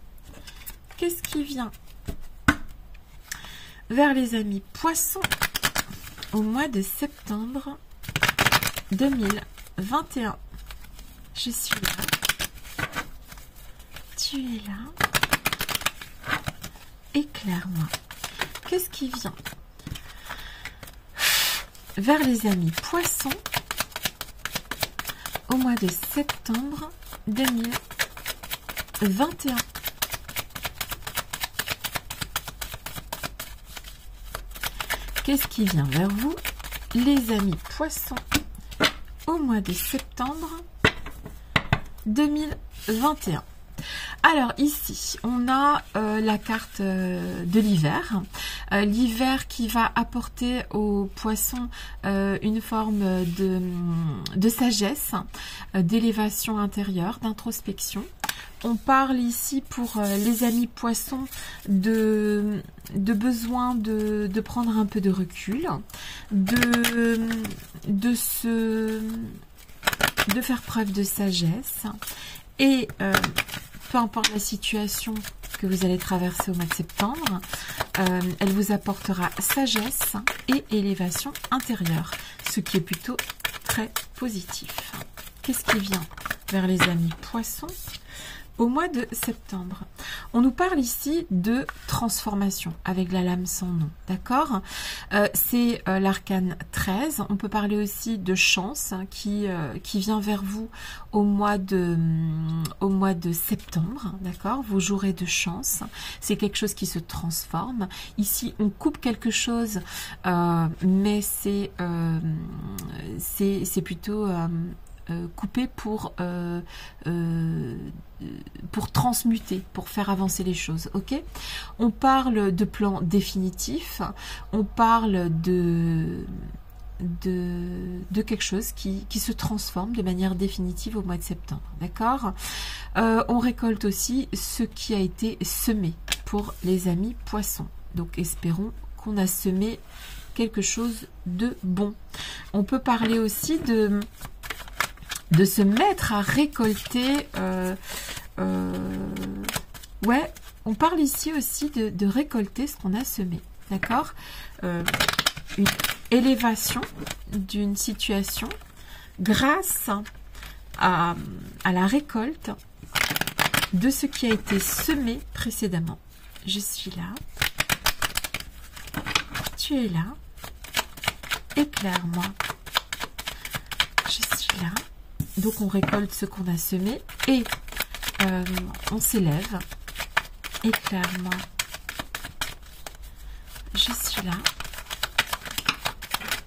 S1: Qu'est-ce qui vient vers les amis poissons au mois de septembre 2021? Je suis là. Tu es là. Éclaire-moi. Qu'est-ce qui vient vers les amis poissons au mois de septembre 2021? Qu'est-ce qui vient vers vous, les amis poissons, au mois de septembre 2021? Alors ici, on a la carte de l'hiver. L'hiver qui va apporter aux poissons une forme de sagesse, d'élévation intérieure, d'introspection. On parle ici pour les amis poissons de besoin de prendre un peu de recul, de faire preuve de sagesse et peu importe la situation que vous allez traverser au mois de septembre, elle vous apportera sagesse et élévation intérieure, ce qui est plutôt très positif. Qu'est-ce qui vient vers les amis poissons au mois de septembre? On nous parle ici de transformation avec la lame sans nom, d'accord? C'est l'arcane 13. On peut parler aussi de chance qui vient vers vous au mois de septembre, d'accord? Vous jouerez de chance. C'est quelque chose qui se transforme. Ici, on coupe quelque chose, mais c'est plutôt couper pour transmuter, pour faire avancer les choses, ok? On parle de plan définitif, on parle de quelque chose qui se transforme de manière définitive au mois de septembre, d'accord? On récolte aussi ce qui a été semé pour les amis poissons, donc espérons qu'on a semé quelque chose de bon. On peut parler aussi de se mettre à récolter. Ouais, on parle ici aussi de récolter ce qu'on a semé, d'accord? Une élévation d'une situation grâce à la récolte de ce qui a été semé précédemment. Je suis là. Tu es là. Éclaire-moi. Je suis là. Donc on récolte ce qu'on a semé et on s'élève. Éclaire-moi. Je suis là.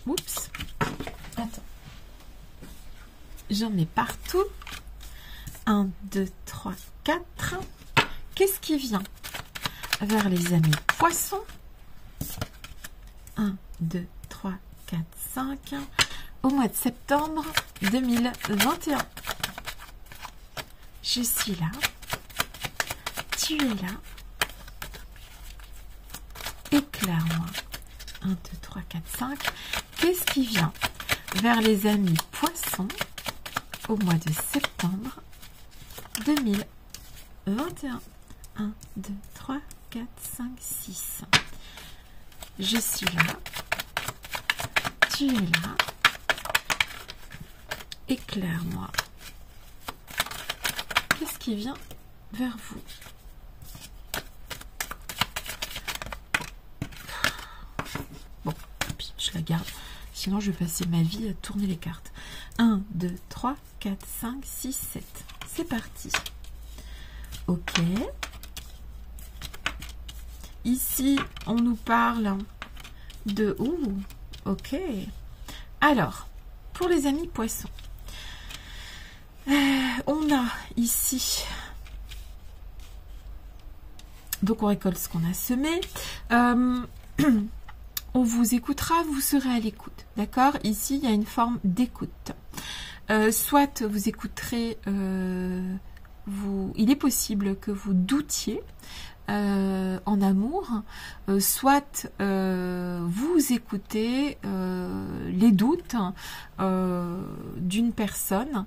S1: Oups. Attends. J'en mets partout. 1, 2, 3, 4. Qu'est-ce qui vient vers les amis poissons? 1, 2, 3, 4, 5. Au mois de septembre 2021. Je suis là. Tu es là. Éclaire-moi. 1, 2, 3, 4, 5. Qu'est-ce qui vient vers les amis poissons au mois de septembre 2021? 1, 2, 3, 4, 5, 6. Je suis là. Tu es là. Éclaire-moi. Qu'est-ce qui vient vers vous? Bon, puis je la garde. Sinon, je vais passer ma vie à tourner les cartes. 1, 2, 3, 4, 5, 6, 7. C'est parti. Ok. Ici, on nous parle de... Ouh, ok. Alors, pour les amis poissons, on a ici, donc on récolte ce qu'on a semé. on vous écoutera, vous serez à l'écoute. D'accord? Ici, il y a une forme d'écoute. Soit vous écouterez, il est possible que vous doutiez en amour, soit vous écoutez les doutes d'une personne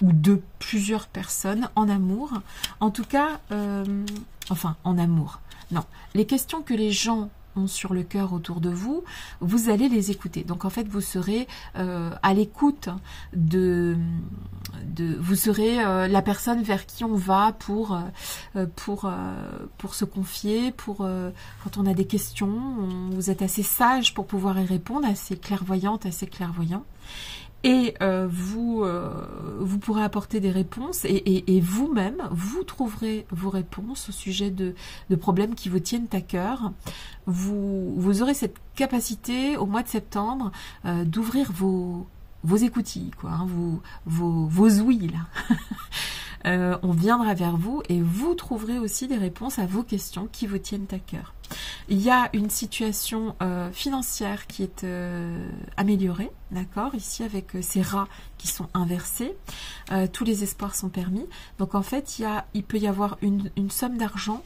S1: ou de plusieurs personnes en amour. En tout cas, enfin en amour. Non, les questions que les gens ont sur le cœur autour de vous, vous allez les écouter. Donc en fait, vous serez à l'écoute vous serez la personne vers qui on va pour se confier, quand on a des questions. Vous êtes assez sage pour pouvoir y répondre, assez clairvoyante, assez clairvoyant. Et vous pourrez apporter des réponses et vous-même, vous trouverez vos réponses au sujet de problèmes qui vous tiennent à cœur. Vous aurez cette capacité au mois de septembre d'ouvrir vos écoutilles, quoi, hein, vos ouïes, là. On viendra vers vous et vous trouverez aussi des réponses à vos questions qui vous tiennent à cœur. Il y a une situation financière qui est améliorée, d'accord, ici avec ces rats qui sont inversés. Tous les espoirs sont permis. Donc en fait, il peut y avoir une somme d'argent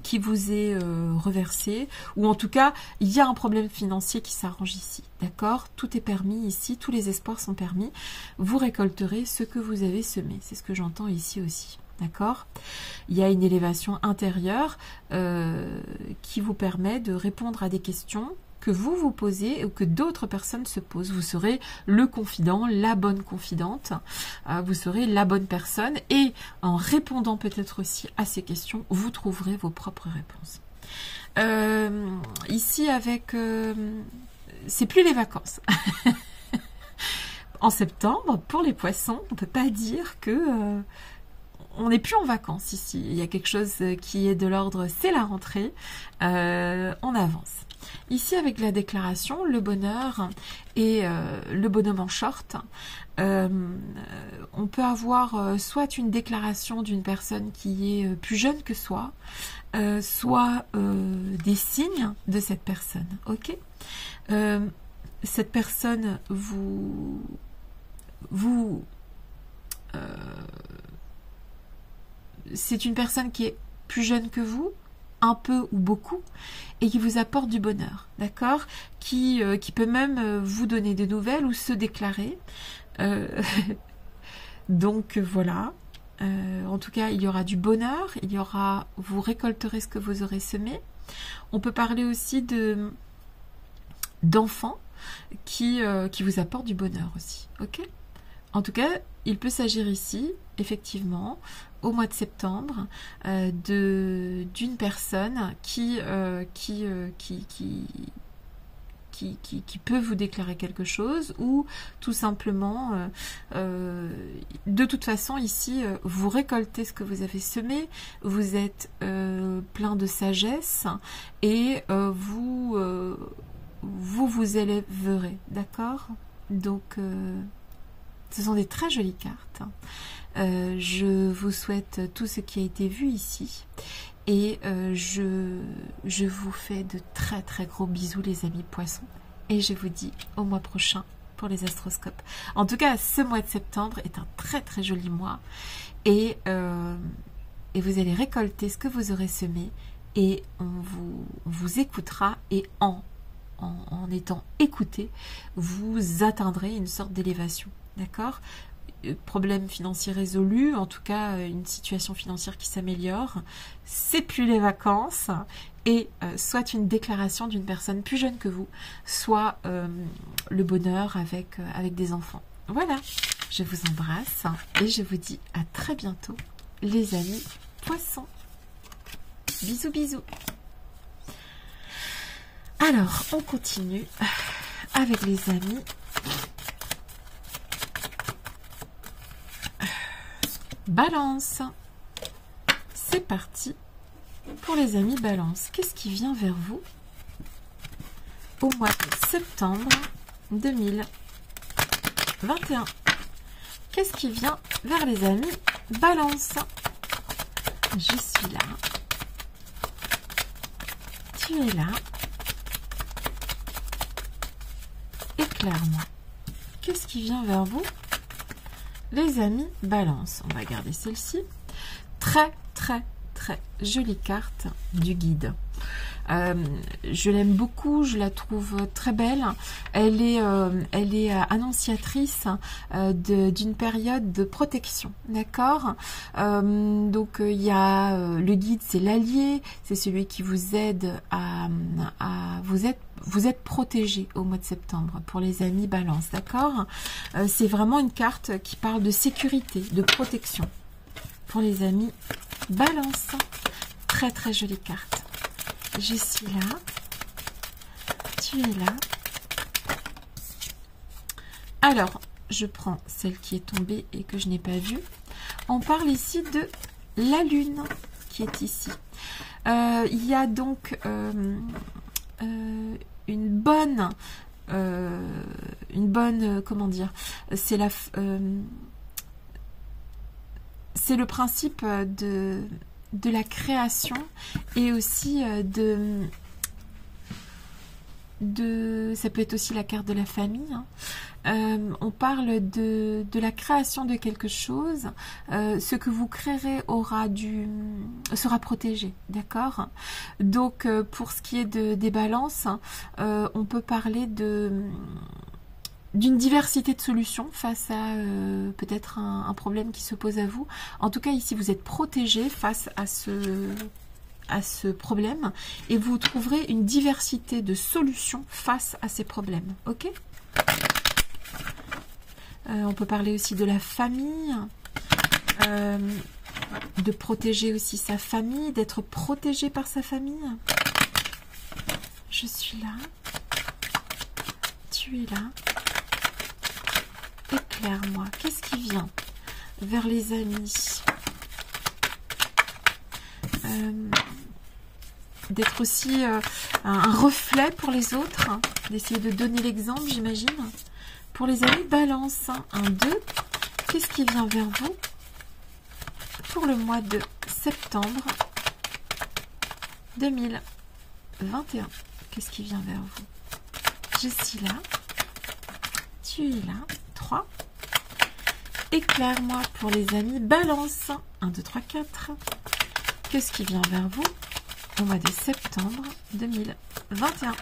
S1: qui vous est reversée, ou en tout cas, il y a un problème financier qui s'arrange ici, d'accord? Tout est permis ici, tous les espoirs sont permis. Vous récolterez ce que vous avez semé, c'est ce que j'entends ici aussi. D'accord? Il y a une élévation intérieure qui vous permet de répondre à des questions que vous vous posez ou que d'autres personnes se posent. Vous serez le confident, la bonne confidente, vous serez la bonne personne et en répondant peut-être aussi à ces questions, vous trouverez vos propres réponses. Ici avec... c'est plus les vacances. En septembre, pour les poissons, on ne peut pas dire que... on n'est plus en vacances ici. Il y a quelque chose qui est de l'ordre, c'est la rentrée. On avance. Ici, avec la déclaration, le bonheur et le bonhomme en short, on peut avoir soit une déclaration d'une personne qui est plus jeune que soi, soit des signes de cette personne. Ok, cette personne c'est une personne qui est plus jeune que vous, un peu ou beaucoup, et qui vous apporte du bonheur, d'accord, qui peut même vous donner des nouvelles ou se déclarer. Donc voilà, en tout cas il y aura du bonheur, vous récolterez ce que vous aurez semé. On peut parler aussi d'enfants qui vous apportent du bonheur aussi, ok. En tout cas, il peut s'agir ici, effectivement, au mois de septembre, d'une personne qui peut vous déclarer quelque chose, ou tout simplement, de toute façon, ici, vous récoltez ce que vous avez semé, vous êtes plein de sagesse, et vous élèverez, d'accord? Donc... ce sont des très jolies cartes. Je vous souhaite tout ce qui a été vu ici. Et je vous fais de très très gros bisous les amis poissons. Et je vous dis au mois prochain pour les astroscopes. En tout cas, ce mois de septembre est un très très joli mois. Et vous allez récolter ce que vous aurez semé. Et on vous écoutera. Et en étant écouté, vous atteindrez une sorte d'élévation. D'accord? Problème financier résolu, en tout cas une situation financière qui s'améliore, c'est plus les vacances, et soit une déclaration d'une personne plus jeune que vous, soit le bonheur avec des enfants. Voilà, je vous embrasse et je vous dis à très bientôt les amis poissons. Bisous bisous. Alors on continue avec les amis Balance. C'est parti pour les amis Balance. Qu'est-ce qui vient vers vous au mois de septembre 2021? Qu'est-ce qui vient vers les amis Balance? Je suis là. Tu es là. Éclaire-moi. Qu'est-ce qui vient vers vous? Les amis Balance. On va garder celle-ci. Très, très, très jolie carte du guide. Je l'aime beaucoup, je la trouve très belle. Elle est annonciatrice d'une période de protection, d'accord. Donc il y a le guide, c'est l'allié, c'est celui qui vous aide à vous êtes protégé au mois de septembre pour les amis Balance, d'accord. C'est vraiment une carte qui parle de sécurité, de protection pour les amis Balance. Très très jolie carte. Je suis là, tu es là. Alors, je prends celle qui est tombée et que je n'ai pas vue. On parle ici de la lune qui est ici. Il y a donc une bonne, comment dire, c'est le principe de la création et aussi ça peut être aussi la carte de la famille, hein. On parle de la création de quelque chose. Ce que vous créerez sera protégé, d'accord. Donc pour ce qui est des balances, on peut parler d'une diversité de solutions face à peut-être un problème qui se pose à vous. En tout cas, ici, vous êtes protégé face à ce problème et vous trouverez une diversité de solutions face à ces problèmes. Ok. On peut parler aussi de la famille, de protéger aussi sa famille, d'être protégé par sa famille. Je suis là. Tu es là. Éclaire-moi, qu'est-ce qui vient vers les amis? D'être aussi un reflet pour les autres, hein, d'essayer de donner l'exemple, j'imagine. Pour les amis Balance, 1, 2, qu'est-ce qui vient vers vous pour le mois de septembre 2021? Qu'est-ce qui vient vers vous? Je suis là, tu es là. 3. Éclaire-moi pour les amis Balance. 1, 2, 3, 4. Qu'est-ce qui vient vers vous au mois de septembre 2021?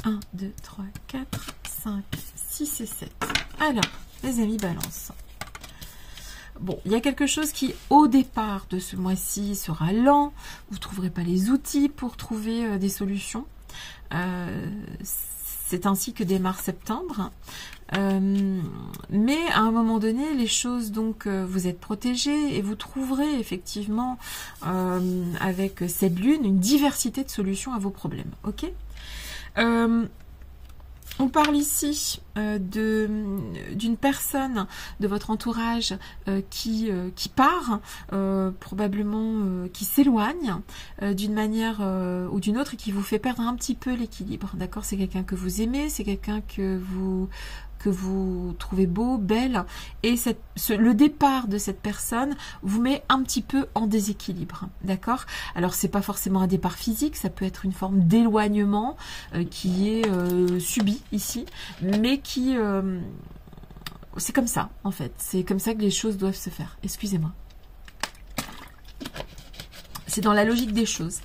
S1: 1, 2, 3, 4, 5, 6 et 7. Alors, les amis Balance. Bon, il y a quelque chose qui, au départ de ce mois-ci, sera lent. Vous ne trouverez pas les outils pour trouver des solutions. C'est ainsi que démarre septembre. Mais à un moment donné, les choses, donc, vous êtes protégés et vous trouverez effectivement, avec cette lune, une diversité de solutions à vos problèmes. Ok. On parle ici d'une personne de votre entourage qui part, probablement qui s'éloigne d'une manière ou d'une autre et qui vous fait perdre un petit peu l'équilibre. D'accord, c'est quelqu'un que vous aimez, c'est quelqu'un que vous trouvez beau, belle, et le départ de cette personne vous met un petit peu en déséquilibre, d'accord. Alors c'est pas forcément un départ physique, ça peut être une forme d'éloignement qui est subi ici, mais qui c'est comme ça en fait, c'est comme ça que les choses doivent se faire. Excusez-moi. C'est dans la logique des choses,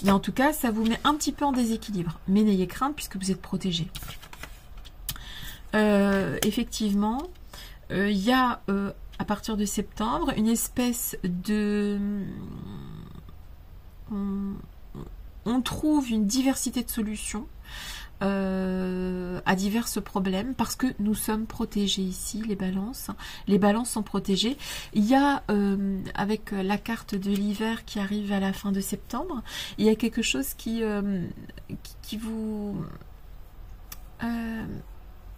S1: mais en tout cas ça vous met un petit peu en déséquilibre, mais n'ayez crainte puisque vous êtes protégé. Effectivement, il y a à partir de septembre une espèce de... On trouve une diversité de solutions à divers problèmes parce que nous sommes protégés ici, les balances. Les balances sont protégées. Il y a, avec la carte de l'hiver qui arrive à la fin de septembre, il y a quelque chose qui vous...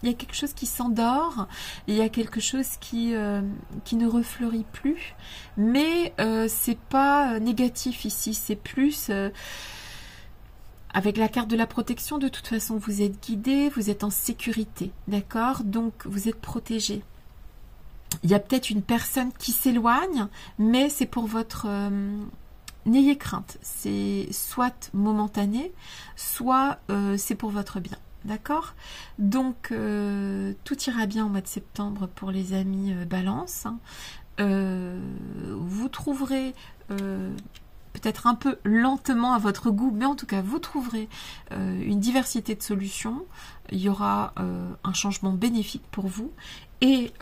S1: il y a quelque chose qui s'endort, il y a quelque chose qui ne refleurit plus, mais c'est pas négatif ici, c'est plus avec la carte de la protection. De toute façon, vous êtes guidé, vous êtes en sécurité, d'accord, donc vous êtes protégé. Il y a peut-être une personne qui s'éloigne, mais c'est pour votre n'ayez crainte. C'est soit momentané, soit c'est pour votre bien. D'accord? Donc, tout ira bien au mois de septembre pour les amis Balance. Vous trouverez peut-être un peu lentement à votre goût, mais en tout cas, vous trouverez une diversité de solutions. Il y aura un changement bénéfique pour vous et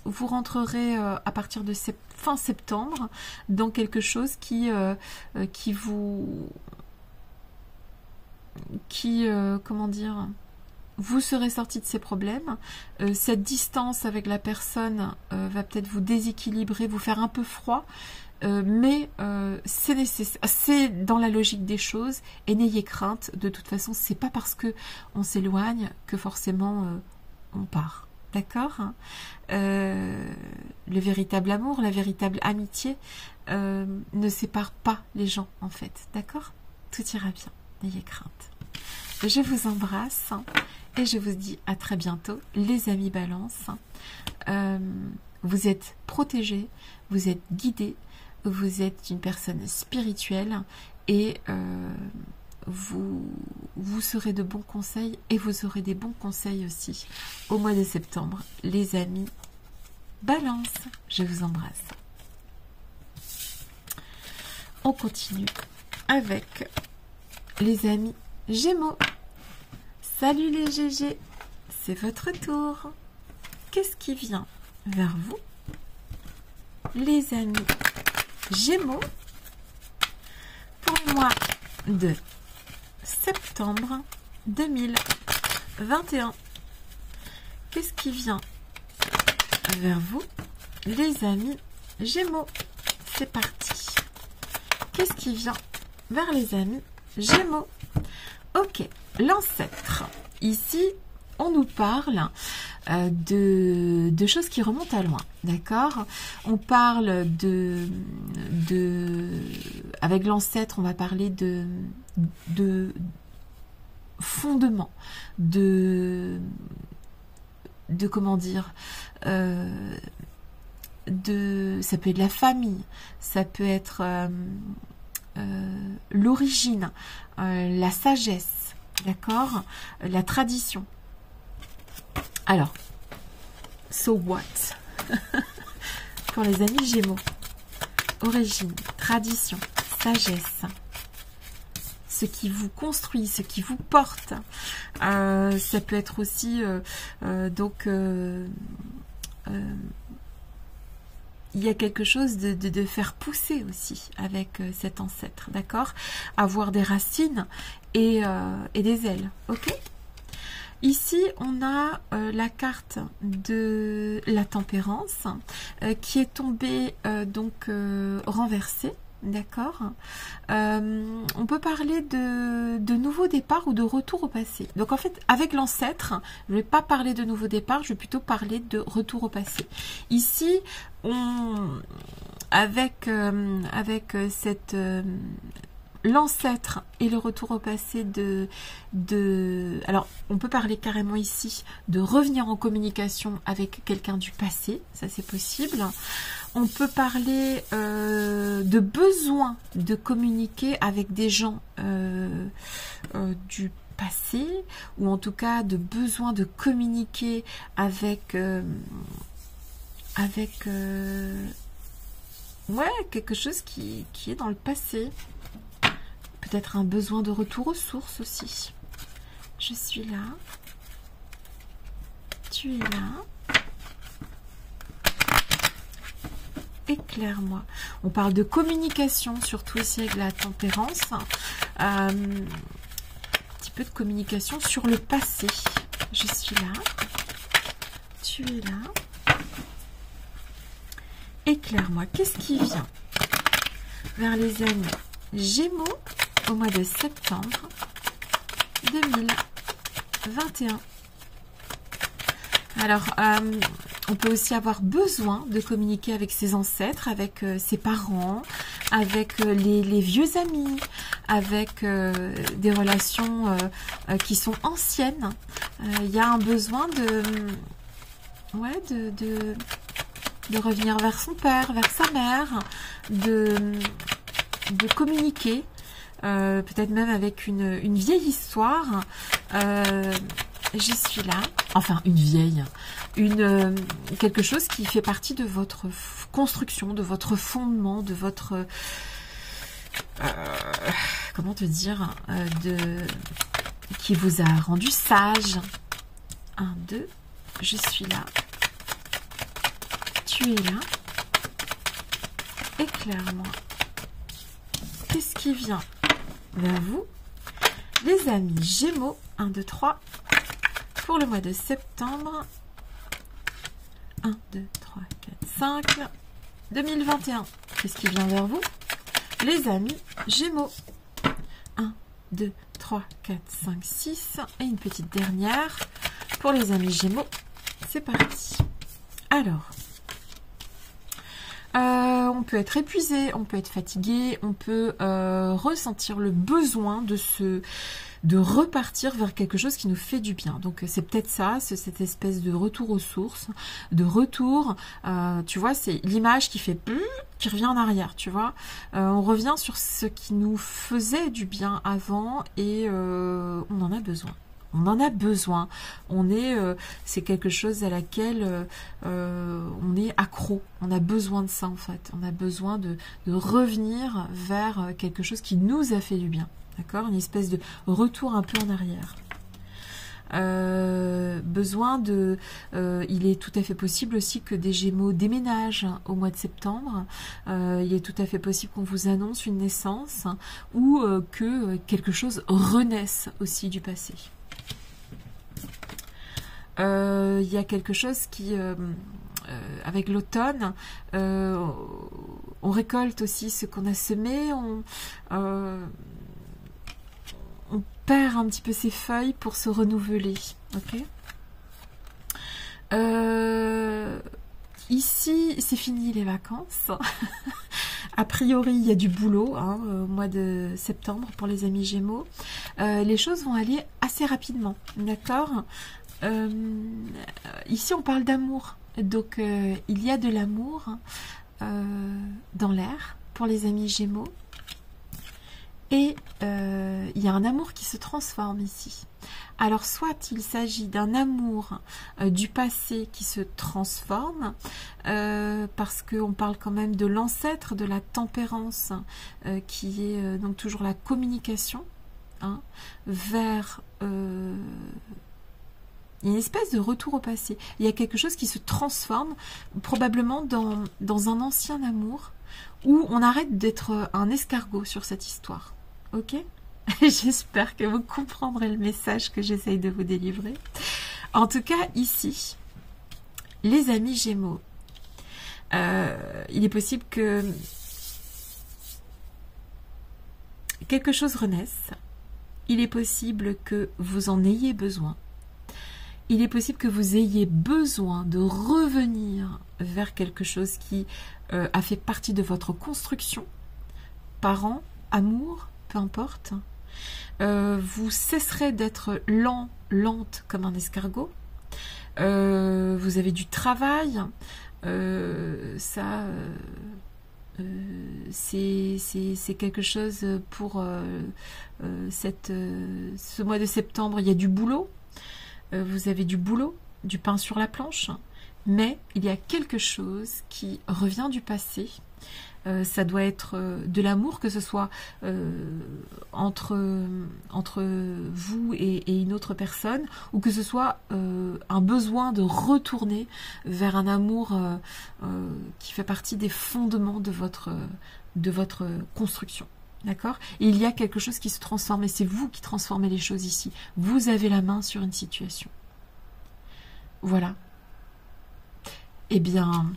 S1: vous rentrerez à partir de fin septembre dans quelque chose comment dire, vous serez sorti de ces problèmes. Cette distance avec la personne va peut-être vous déséquilibrer, vous faire un peu froid, mais c'est nécessaire, c'est dans la logique des choses et n'ayez crainte. De toute façon, c'est pas parce que on s'éloigne que forcément on part. D'accord? Le véritable amour, la véritable amitié ne sépare pas les gens en fait. D'accord? Tout ira bien. N'ayez crainte. Je vous embrasse et je vous dis à très bientôt, les amis Balance. Vous êtes protégés, vous êtes guidés, vous êtes une personne spirituelle et vous serez de bons conseils et vous aurez des bons conseils aussi au mois de septembre, les amis Balance. Je vous embrasse. On continue avec les amis Gémeaux. Salut les GG, c'est votre tour. Qu'est-ce qui vient vers vous, les amis Gémeaux, pour le mois de septembre 2021? Qu'est-ce qui vient vers vous, les amis Gémeaux? C'est parti. Qu'est-ce qui vient vers les amis Gémeaux? Ok, l'ancêtre. Ici, on nous parle de choses qui remontent à loin, d'accord? On parle avec l'ancêtre, on va parler de fondement, comment dire, ça peut être la famille, ça peut être l'origine, la sagesse, d'accord, la tradition. Alors, so what? Pour les amis Gémeaux, origine, tradition, sagesse, ce qui vous construit, ce qui vous porte. Ça peut être aussi il y a quelque chose de faire pousser aussi avec cet ancêtre, d'accord? Avoir des racines et des ailes, ok? Ici, on a la carte de la tempérance qui est tombée renversée, d'accord? On peut parler de nouveau départ ou de retour au passé. Donc en fait, avec l'ancêtre, je ne vais pas parler de nouveau départ, je vais plutôt parler de retour au passé. Ici, avec cette l'ancêtre et le retour au passé alors on peut parler carrément ici de revenir en communication avec quelqu'un du passé, ça c'est possible. On peut parler de besoin de communiquer avec des gens du passé, ou en tout cas de besoin de communiquer avec quelque chose qui est dans le passé. Peut-être un besoin de retour aux sources aussi. Je suis là. Tu es là. Éclaire-moi. On parle de communication, surtout ici avec la tempérance. Un petit peu de communication sur le passé. Je suis là. Tu es là. Éclaire-moi. Qu'est-ce qui vient vers les amis Gémeaux au mois de septembre 2021? Alors, on peut aussi avoir besoin de communiquer avec ses ancêtres, avec ses parents, avec les vieux amis, avec des relations qui sont anciennes. Il y a un besoin de revenir vers son père, vers sa mère, de communiquer, peut-être même avec une vieille histoire. Je suis là, enfin une vieille, quelque chose qui fait partie de votre construction, de votre fondement, de votre... comment te dire, qui vous a rendu sage. 1, 2, je suis là. Tu es là. Éclaire-moi. Qu'est-ce qui vient vers vous, les amis Gémeaux? 1, 2, 3. Pour le mois de septembre. 1, 2, 3, 4, 5. 2021. Qu'est-ce qui vient vers vous, les amis Gémeaux? 1, 2, 3, 4, 5, 6. Et une petite dernière pour les amis Gémeaux. C'est parti. Alors, on peut être épuisé, on peut être fatigué, on peut ressentir le besoin de repartir vers quelque chose qui nous fait du bien. Donc c'est peut-être ça, c'est cette espèce de retour aux sources, de retour, tu vois, c'est l'image qui fait qui revient en arrière, tu vois. On revient sur ce qui nous faisait du bien avant et on en a besoin. On en a besoin. C'est quelque chose à laquelle on est accro. On a besoin de ça en fait. On a besoin de revenir vers quelque chose qui nous a fait du bien. D'accord? Une espèce de retour un peu en arrière. Il est tout à fait possible aussi que des Gémeaux déménagent au mois de septembre. Il est tout à fait possible qu'on vous annonce une naissance ou que quelque chose renaisse aussi du passé. Il y a quelque chose qui, avec l'automne, on récolte aussi ce qu'on a semé, on perd un petit peu ses feuilles pour se renouveler. Ok. Ici, c'est fini les vacances. A priori, il y a du boulot au mois de septembre pour les amis Gémeaux. Les choses vont aller assez rapidement, d'accord? Ici, on parle d'amour. Donc, il y a de l'amour dans l'air pour les amis Gémeaux. Et il y a un amour qui se transforme ici. Alors, soit il s'agit d'un amour du passé qui se transforme, parce qu'on parle quand même de l'ancêtre de la tempérance, qui est donc toujours la communication, vers... une espèce de retour au passé. Il y a quelque chose qui se transforme, probablement dans un ancien amour, où on arrête d'être un escargot sur cette histoire. Ok? J'espère que vous comprendrez le message que j'essaye de vous délivrer. En tout cas, ici, les amis Gémeaux, il est possible que quelque chose renaisse. Il est possible que vous en ayez besoin. Il est possible que vous ayez besoin de revenir vers quelque chose qui a fait partie de votre construction, parents, amour, peu importe. Vous cesserez d'être lente comme un escargot. Vous avez du travail. C'est quelque chose pour ce mois de septembre. Il y a du boulot. Vous avez du boulot, du pain sur la planche, mais il y a quelque chose qui revient du passé. Ça doit être de l'amour, que ce soit entre vous et une autre personne, ou que ce soit un besoin de retourner vers un amour qui fait partie des fondements de votre construction. D'accord? Et il y a quelque chose qui se transforme, et c'est vous qui transformez les choses ici. Vous avez la main sur une situation. Voilà. Eh bien,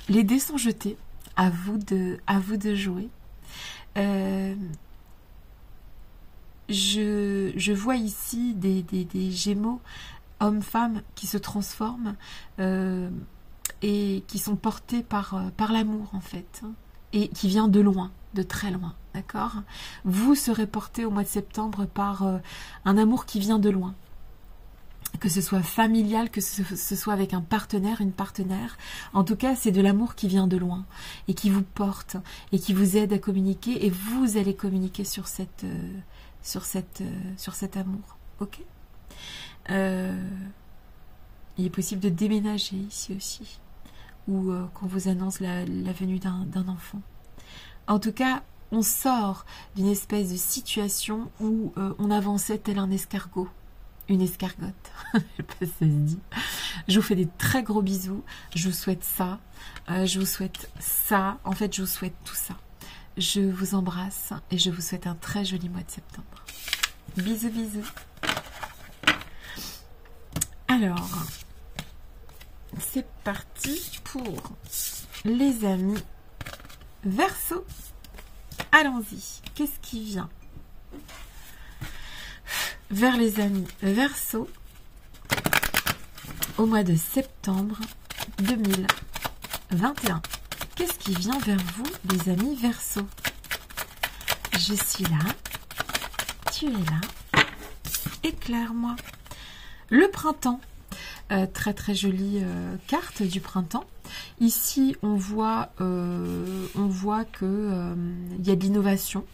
S1: les dés sont jetés. À vous de jouer. Je vois ici des Gémeaux, hommes-femmes, qui se transforment et qui sont portés par l'amour, en fait. Et qui vient de loin, de très loin, d'accord? Vous serez porté au mois de septembre par un amour qui vient de loin. que ce soit familial, que ce soit avec un partenaire, une partenaire. En tout cas, c'est de l'amour qui vient de loin et qui vous porte et qui vous aide à communiquer, et vous allez communiquer sur cet amour. Ok. Il est possible de déménager ici aussi, ou qu'on vous annonce la venue d'un enfant. En tout cas, on sort d'une espèce de situation où on avançait tel un escargot, une escargotte. Je sais pas si ça se dit. Je vous fais des très gros bisous. Je vous souhaite ça. Je vous souhaite ça. En fait, je vous souhaite tout ça. Je vous embrasse et je vous souhaite un très joli mois de septembre. Bisous, bisous. Alors, c'est parti pour les amis Verseau. Allons-y. Qu'est-ce qui vient vers les amis Verseau au mois de septembre 2021? Qu'est-ce qui vient vers vous, les amis Verseau? Je suis là. Tu es là. Éclaire-moi. Le printemps. Très très jolie carte du printemps. Ici, on voit que il y a de l'innovation,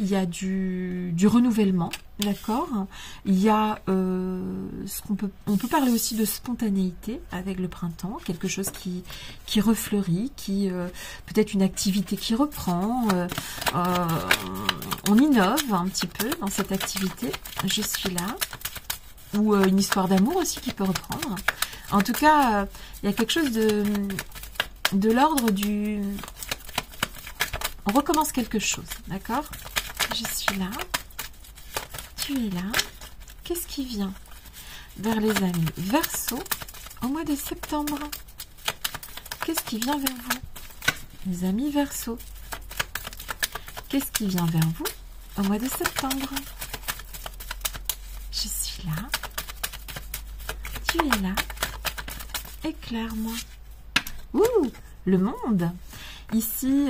S1: il y a du renouvellement, d'accord. Il y a on peut parler aussi de spontanéité avec le printemps, quelque chose qui refleurit, qui peut-être une activité qui reprend. On innove un petit peu dans cette activité. Je suis là. Ou une histoire d'amour aussi qui peut reprendre. En tout cas, il y a quelque chose de l'ordre du... On recommence quelque chose, d'accord? Je suis là. Tu es là. Qu'est-ce qui vient vers les amis Verseau au mois de septembre? Qu'est-ce qui vient vers vous, les amis Verseau? Qu'est-ce qui vient vers vous au mois de septembre? Je suis là. Tu es là. Éclaire-moi. Ouh, le monde. Ici,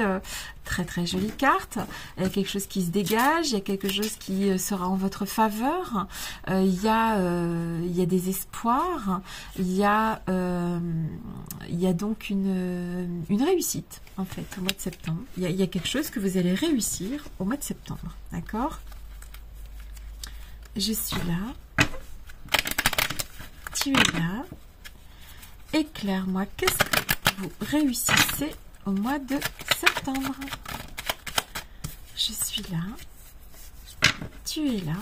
S1: très très jolie carte. Il y a quelque chose qui se dégage. Il y a quelque chose qui sera en votre faveur. Il y a des espoirs. Il y a donc une réussite, en fait, au mois de septembre. Il y a quelque chose que vous allez réussir au mois de septembre. D'accord? Je suis là. Tu es là. Éclaire-moi. Qu'est-ce que vous réussissez au mois de septembre? Je suis là. Tu es là.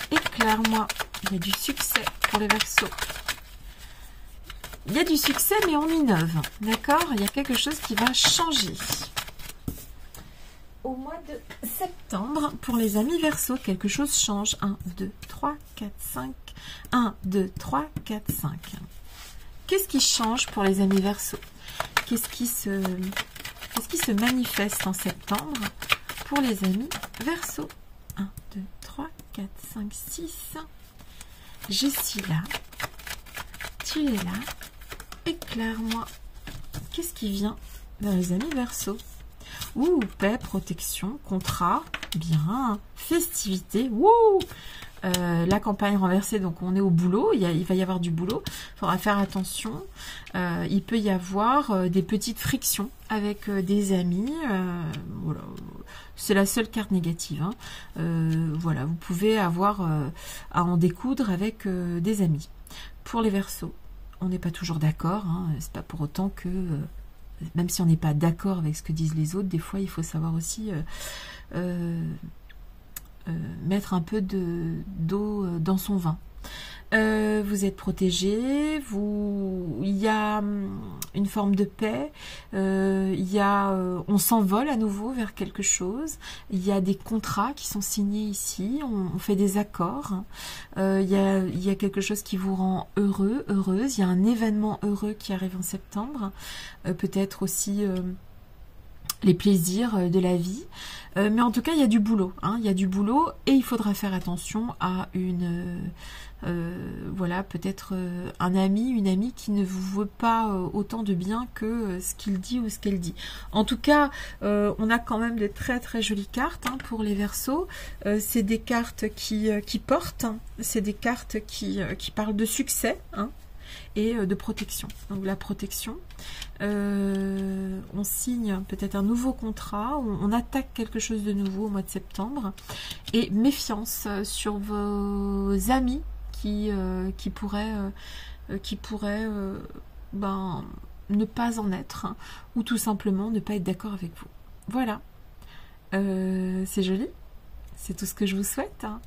S1: Éclaire-moi. Il y a du succès pour les Verseaux. Il y a du succès, mais on innove. D'accord? Il y a quelque chose qui va changer. Au mois de septembre, pour les amis Verseau, quelque chose change. 1, 2, 3, 4, 5. 1, 2, 3, 4, 5. Qu'est-ce qui change pour les amis Verseau? Qu'est-ce qui se manifeste en septembre pour les amis Verseau? 1, 2, 3, 4, 5, 6. Je suis là. Tu es là. Éclaire-moi. Qu'est-ce qui vient vers les amis Verseau? Ouh, paix, protection, contrat, bien, festivité, wouh, la campagne renversée, donc on est au boulot, il va y avoir du boulot, il faudra faire attention, il peut y avoir des petites frictions avec des amis, voilà, c'est la seule carte négative, hein. Voilà, vous pouvez avoir à en découdre avec des amis. Pour les Verseaux, on n'est pas toujours d'accord, hein, c'est pas pour autant que... même si on n'est pas d'accord avec ce que disent les autres, des fois il faut savoir aussi mettre un peu d'eau dans son vin. Vous êtes protégé, il y a une forme de paix, on s'envole à nouveau vers quelque chose, il y a des contrats qui sont signés ici, on fait des accords, il y a quelque chose qui vous rend heureux, heureuse, il y a un événement heureux qui arrive en septembre, peut-être aussi les plaisirs de la vie, mais en tout cas il y a du boulot, hein, il y a du boulot et il faudra faire attention à voilà, peut-être un ami, une amie qui ne vous veut pas autant de bien que ce qu'il dit ou ce qu'elle dit. En tout cas, on a quand même de très très jolies cartes hein, pour les Verseaux. C'est des cartes qui portent, hein. C'est des cartes qui parlent de succès, hein, et de protection. Donc la protection, on signe peut-être un nouveau contrat, on attaque quelque chose de nouveau au mois de septembre, et méfiance sur vos amis qui pourraient ben, ne pas en être, hein, ou tout simplement ne pas être d'accord avec vous. Voilà, c'est joli, c'est tout ce que je vous souhaite, hein.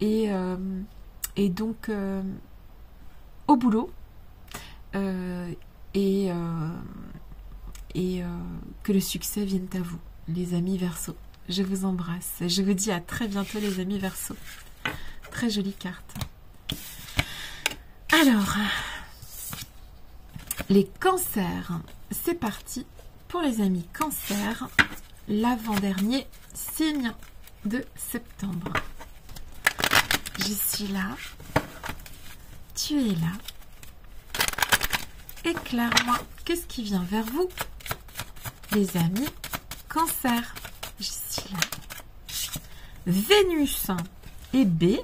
S1: Et donc au boulot, que le succès vienne à vous, les amis Verseaux. Je vous embrasse. Je vous dis à très bientôt, les amis Verseaux. Très jolie carte. Alors, les cancers. C'est parti pour les amis Cancer. L'avant-dernier signe de septembre. Je suis là. Tu es là. Éclaire-moi, qu'est-ce qui vient vers vous, les amis Cancer? Je suis là. Vénus et B.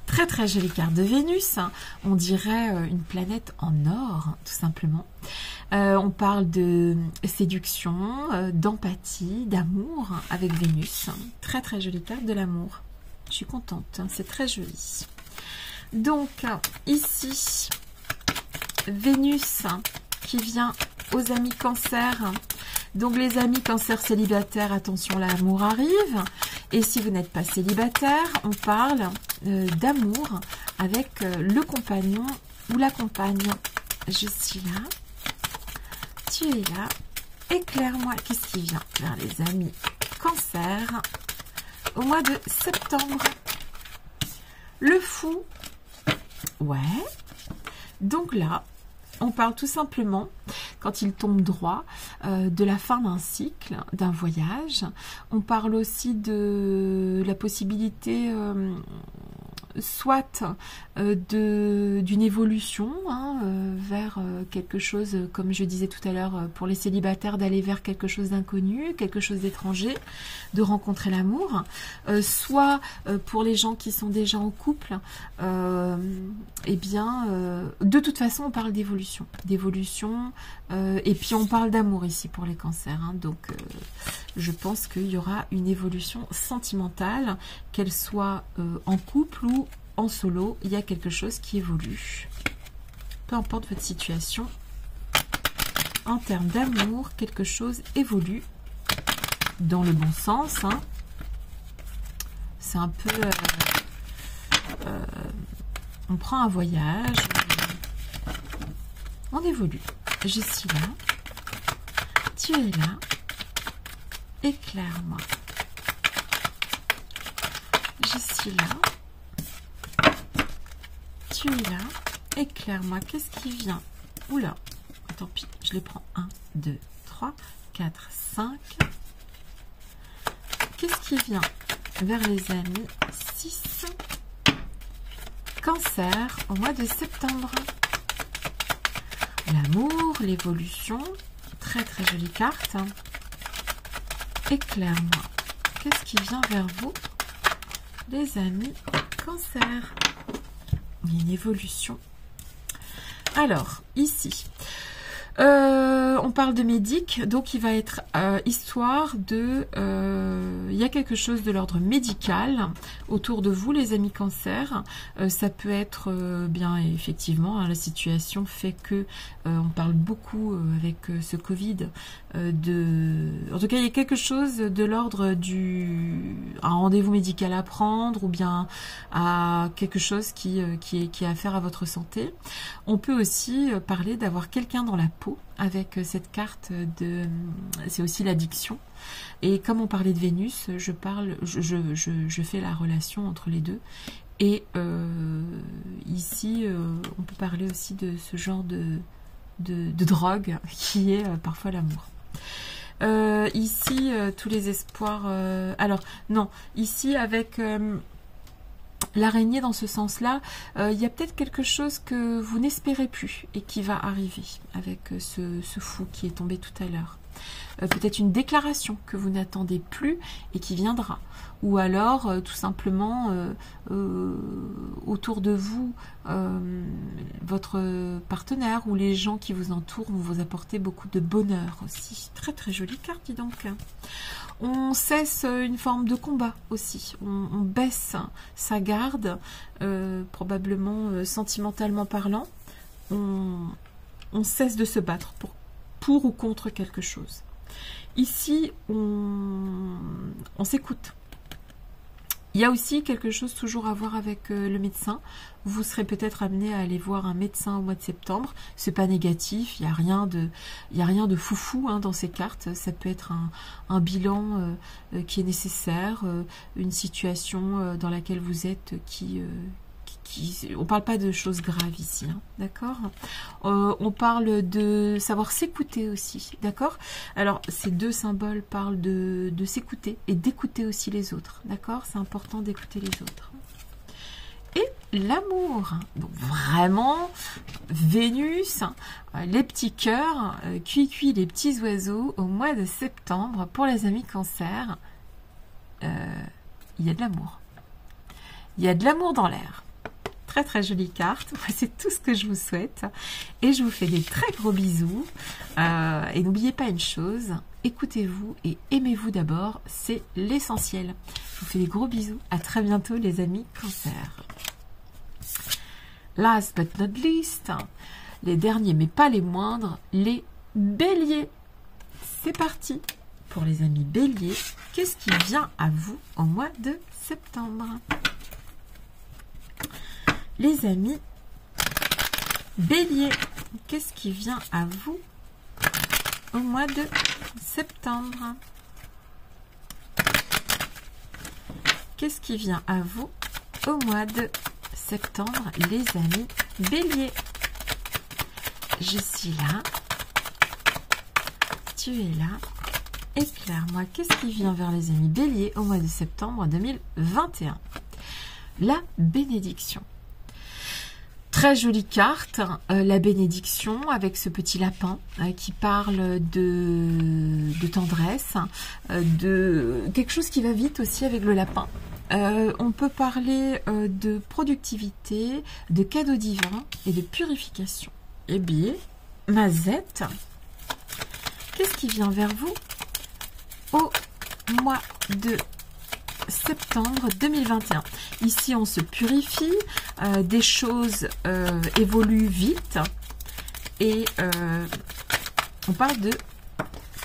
S1: Très très jolie carte de Vénus. On dirait une planète en or, tout simplement. On parle de séduction, d'empathie, d'amour avec Vénus. Très très jolie carte de l'amour. Je suis contente, c'est très joli. Donc, ici... Vénus qui vient aux amis Cancer. Donc les amis Cancer célibataires, attention, l'amour arrive. Et si vous n'êtes pas célibataire, on parle d'amour avec le compagnon ou la compagne. Je suis là. Tu es là. Éclaire-moi, qu'est-ce qui vient vers les amis Cancer au mois de septembre? Le fou. Ouais. Donc là, on parle tout simplement, quand il tombe droit, de la fin d'un cycle, d'un voyage. On parle aussi de la possibilité, soit d'une évolution hein, vers quelque chose, comme je disais tout à l'heure, pour les célibataires, d'aller vers quelque chose d'inconnu, quelque chose d'étranger, de rencontrer l'amour, soit pour les gens qui sont déjà en couple, eh bien, de toute façon, on parle d'évolution, et puis on parle d'amour ici pour les cancers, hein, donc je pense qu'il y aura une évolution sentimentale, qu'elle soit en couple ou en solo, il y a quelque chose qui évolue. Peu importe votre situation, en termes d'amour, quelque chose évolue dans le bon sens. Hein. C'est un peu... on prend un voyage, on évolue. Je suis là, tu es là, éclaire-moi. Je suis là, tu es là, éclaire-moi. Qu'est-ce qui vient? Oula, tant pis, je les prends. 1, 2, 3, 4, 5. Qu'est-ce qui vient vers les amis 6 Cancer au mois de septembre? L'amour, l'évolution, très très jolie carte. Éclaire-moi. Qu'est-ce qui vient vers vous, les amis Cancer? Il y a une évolution. Alors, ici, on parle de médic, donc il va être histoire de... il y a quelque chose de l'ordre médical autour de vous, les amis Cancer. Ça peut être, bien effectivement, hein, la situation fait que on parle beaucoup avec ce Covid en tout cas, il y a quelque chose de l'ordre un rendez-vous médical à prendre ou bien à quelque chose qui a affaire à votre santé. On peut aussi parler d'avoir quelqu'un dans la peau avec cette carte de... C'est aussi l'addiction. Et comme on parlait de Vénus, je fais la relation entre les deux. Et ici, on peut parler aussi de ce genre de drogue qui est parfois l'amour. Ici, tous les espoirs... alors, non, ici, avec l'araignée dans ce sens-là, il y a peut-être quelque chose que vous n'espérez plus et qui va arriver avec ce fou qui est tombé tout à l'heure. Peut-être une déclaration que vous n'attendez plus et qui viendra. Ou alors, tout simplement, autour de vous, votre partenaire ou les gens qui vous entourent vont vous apporter beaucoup de bonheur aussi. Très très jolie carte, dis donc. On cesse une forme de combat aussi. On baisse sa garde, probablement sentimentalement parlant. On cesse de se battre pour ou contre quelque chose. Ici, on s'écoute. Il y a aussi quelque chose toujours à voir avec le médecin. Vous serez peut-être amené à aller voir un médecin au mois de septembre. C'est pas négatif, il n'y a rien de foufou hein, dans ces cartes. Ça peut être un bilan qui est nécessaire, une situation dans laquelle vous êtes on parle pas de choses graves ici, hein, d'accord. On parle de savoir s'écouter aussi, d'accord. Alors, ces deux symboles parlent de s'écouter et d'écouter aussi les autres, d'accord. C'est important d'écouter les autres. Et l'amour, donc vraiment, Vénus, les petits cœurs, cuit les petits oiseaux au mois de septembre pour les amis Cancer. Il y a de l'amour. Il y a de l'amour dans l'air. Très très jolie carte, c'est tout ce que je vous souhaite et je vous fais des très gros bisous et n'oubliez pas une chose, écoutez-vous et aimez-vous d'abord, c'est l'essentiel. Je vous fais des gros bisous, à très bientôt les amis Cancer. Last but not least, les derniers mais pas les moindres, les Béliers. C'est parti pour les amis Béliers, qu'est-ce qui vient à vous au mois de septembre? Les amis Bélier, qu'est-ce qui vient à vous au mois de septembre? Qu'est-ce qui vient à vous au mois de septembre, les amis Bélier? Je suis là, tu es là, éclaire-moi, qu'est-ce qui vient vers les amis Bélier au mois de septembre 2021? La bénédiction. Très jolie carte, la bénédiction avec ce petit lapin qui parle de tendresse, de quelque chose qui va vite aussi avec le lapin. On peut parler de productivité, de cadeaux divins et de purification. Eh bien, Mazette, qu'est-ce qui vient vers vous au mois de septembre 2021? Ici, on se purifie, des choses évoluent vite et on parle de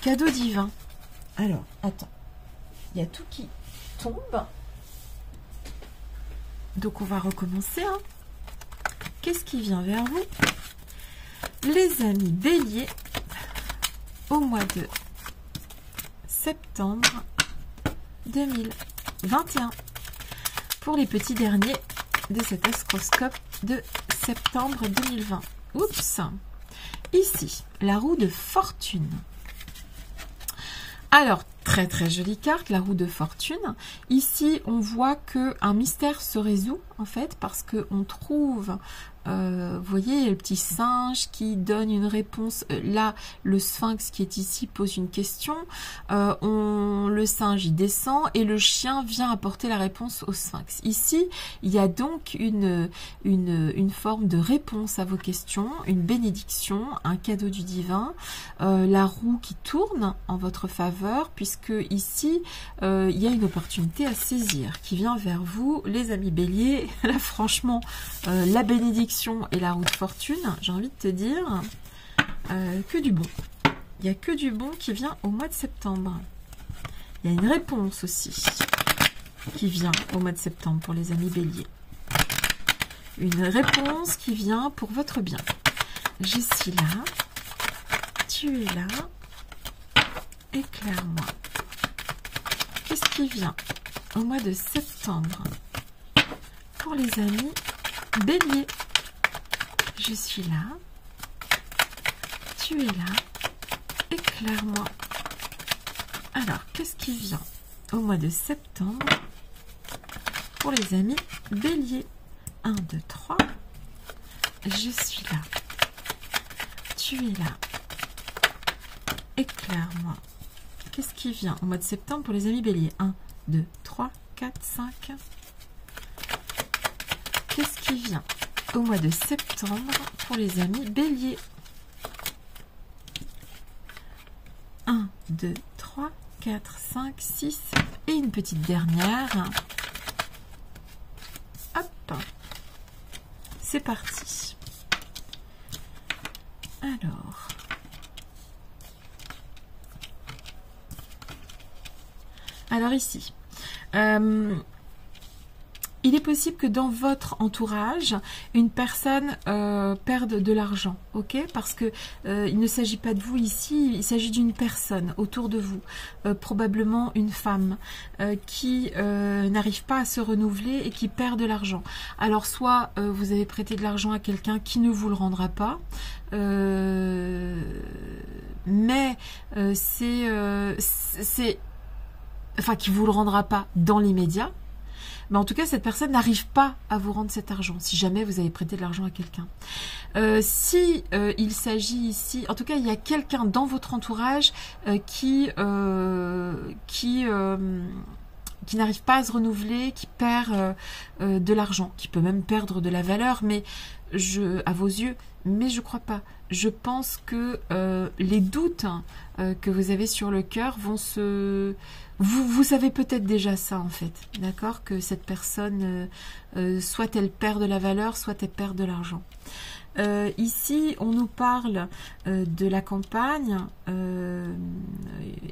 S1: cadeaux divins. Alors, attends, il y a tout qui tombe. Donc, on va recommencer. Hein. Qu'est-ce qui vient vers vous? Les amis Bélier, au mois de septembre 2021. Pour les petits derniers de cet astroscope de septembre 2020. Oups! Ici, la roue de fortune. Alors, très très jolie carte, la roue de fortune. Ici, on voit qu'un mystère se résout, en fait, parce qu'on trouve, vous voyez, le petit singe qui donne une réponse. Là, le sphinx qui est ici pose une question. Le singe, il descend et le chien vient apporter la réponse au sphinx. Ici, il y a donc une forme de réponse à vos questions, une bénédiction, un cadeau du divin, la roue qui tourne en votre faveur, puisque ici, il y a une opportunité à saisir qui vient vers vous, les amis Bélier. Là, franchement, la bénédiction et la roue de fortune, j'ai envie de te dire que du bon. Il n'y a que du bon qui vient au mois de septembre. Il y a une réponse aussi qui vient au mois de septembre pour les amis Bélier. Une réponse qui vient pour votre bien. Je suis là, tu es là, éclaire-moi. Qu'est-ce qui vient au mois de septembre pour les amis Bélier? Je suis là, tu es là, éclaire-moi. Alors, qu'est-ce qui vient au mois de septembre pour les amis béliers. 1, 2, 3. Je suis là. Tu es là. Éclaire-moi. Qu'est-ce qui vient au mois de septembre pour les amis béliers? 1, 2, 3, 4, 5. Qu'est-ce qui vient au mois de septembre pour les amis béliers? 1, 2, 3, 4, 5, 6. Et une petite dernière. Hop. C'est parti. Alors ici, il est possible que dans votre entourage, une personne perde de l'argent, ok? Parce que il ne s'agit pas de vous ici, il s'agit d'une personne autour de vous, probablement une femme qui n'arrive pas à se renouveler et qui perd de l'argent. Alors soit vous avez prêté de l'argent à quelqu'un qui ne vous le rendra pas, mais enfin qui vous le rendra pas dans l'immédiat. Mais en tout cas, cette personne n'arrive pas à vous rendre cet argent, si jamais vous avez prêté de l'argent à quelqu'un. Si il s'agit ici, en tout cas, il y a quelqu'un dans votre entourage qui n'arrive pas à se renouveler, qui perd de l'argent, qui peut même perdre de la valeur, mais à vos yeux, mais je crois pas. Je pense que les doutes que vous avez sur le cœur vont se... Vous savez peut-être déjà ça en fait, d'accord? Que cette personne, soit elle perd de la valeur, soit elle perd de l'argent. Ici, on nous parle de la campagne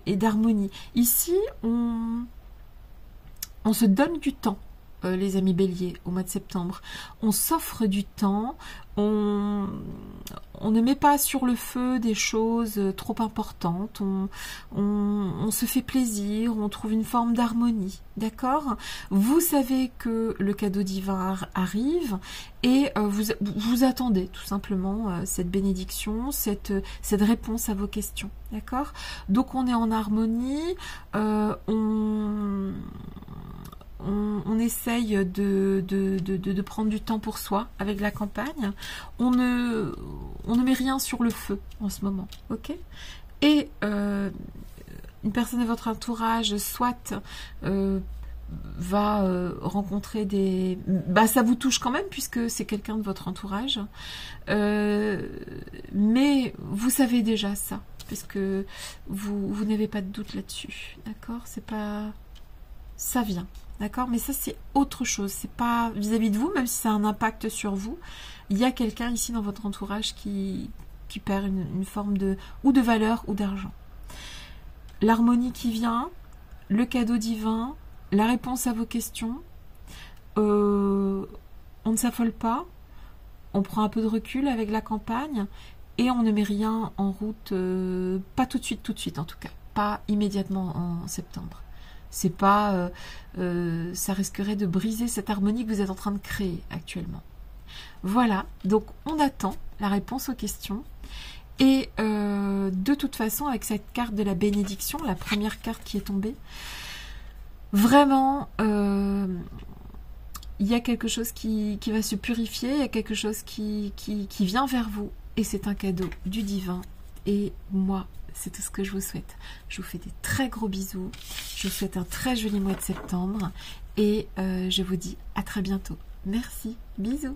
S1: et d'harmonie. Ici, on se donne du temps, les amis béliers, au mois de septembre. On s'offre du temps, on ne met pas sur le feu des choses trop importantes, on se fait plaisir, on trouve une forme d'harmonie, d'accord? Vous savez que le cadeau divin arrive et vous attendez tout simplement cette bénédiction, cette réponse à vos questions, d'accord? Donc on est en harmonie, on essaye de prendre du temps pour soi avec la campagne. On ne met rien sur le feu en ce moment, ok? Et une personne de votre entourage, soit va rencontrer des... Bah, ça vous touche quand même puisque c'est quelqu'un de votre entourage. Mais vous savez déjà ça, puisque vous n'avez pas de doute là-dessus, d'accord? C'est pas... Ça vient. D'accord? Mais ça, c'est autre chose. C'est pas vis-à-vis de vous, même si ça a un impact sur vous. Il y a quelqu'un ici dans votre entourage qui perd une forme de valeur ou d'argent. L'harmonie qui vient, le cadeau divin, la réponse à vos questions. On ne s'affole pas. On prend un peu de recul avec la campagne et on ne met rien en route. Pas tout de suite en tout cas. Pas immédiatement en septembre. C'est pas, ça risquerait de briser cette harmonie que vous êtes en train de créer actuellement. Voilà, donc on attend la réponse aux questions. Et de toute façon, avec cette carte de la bénédiction, la première carte qui est tombée, vraiment, il y a quelque chose qui va se purifier, il y a quelque chose qui vient vers vous. Et c'est un cadeau du divin. Et moi, c'est tout ce que je vous souhaite. Je vous fais des très gros bisous. Je vous souhaite un très joli mois de septembre. Et je vous dis à très bientôt. Merci. Bisous.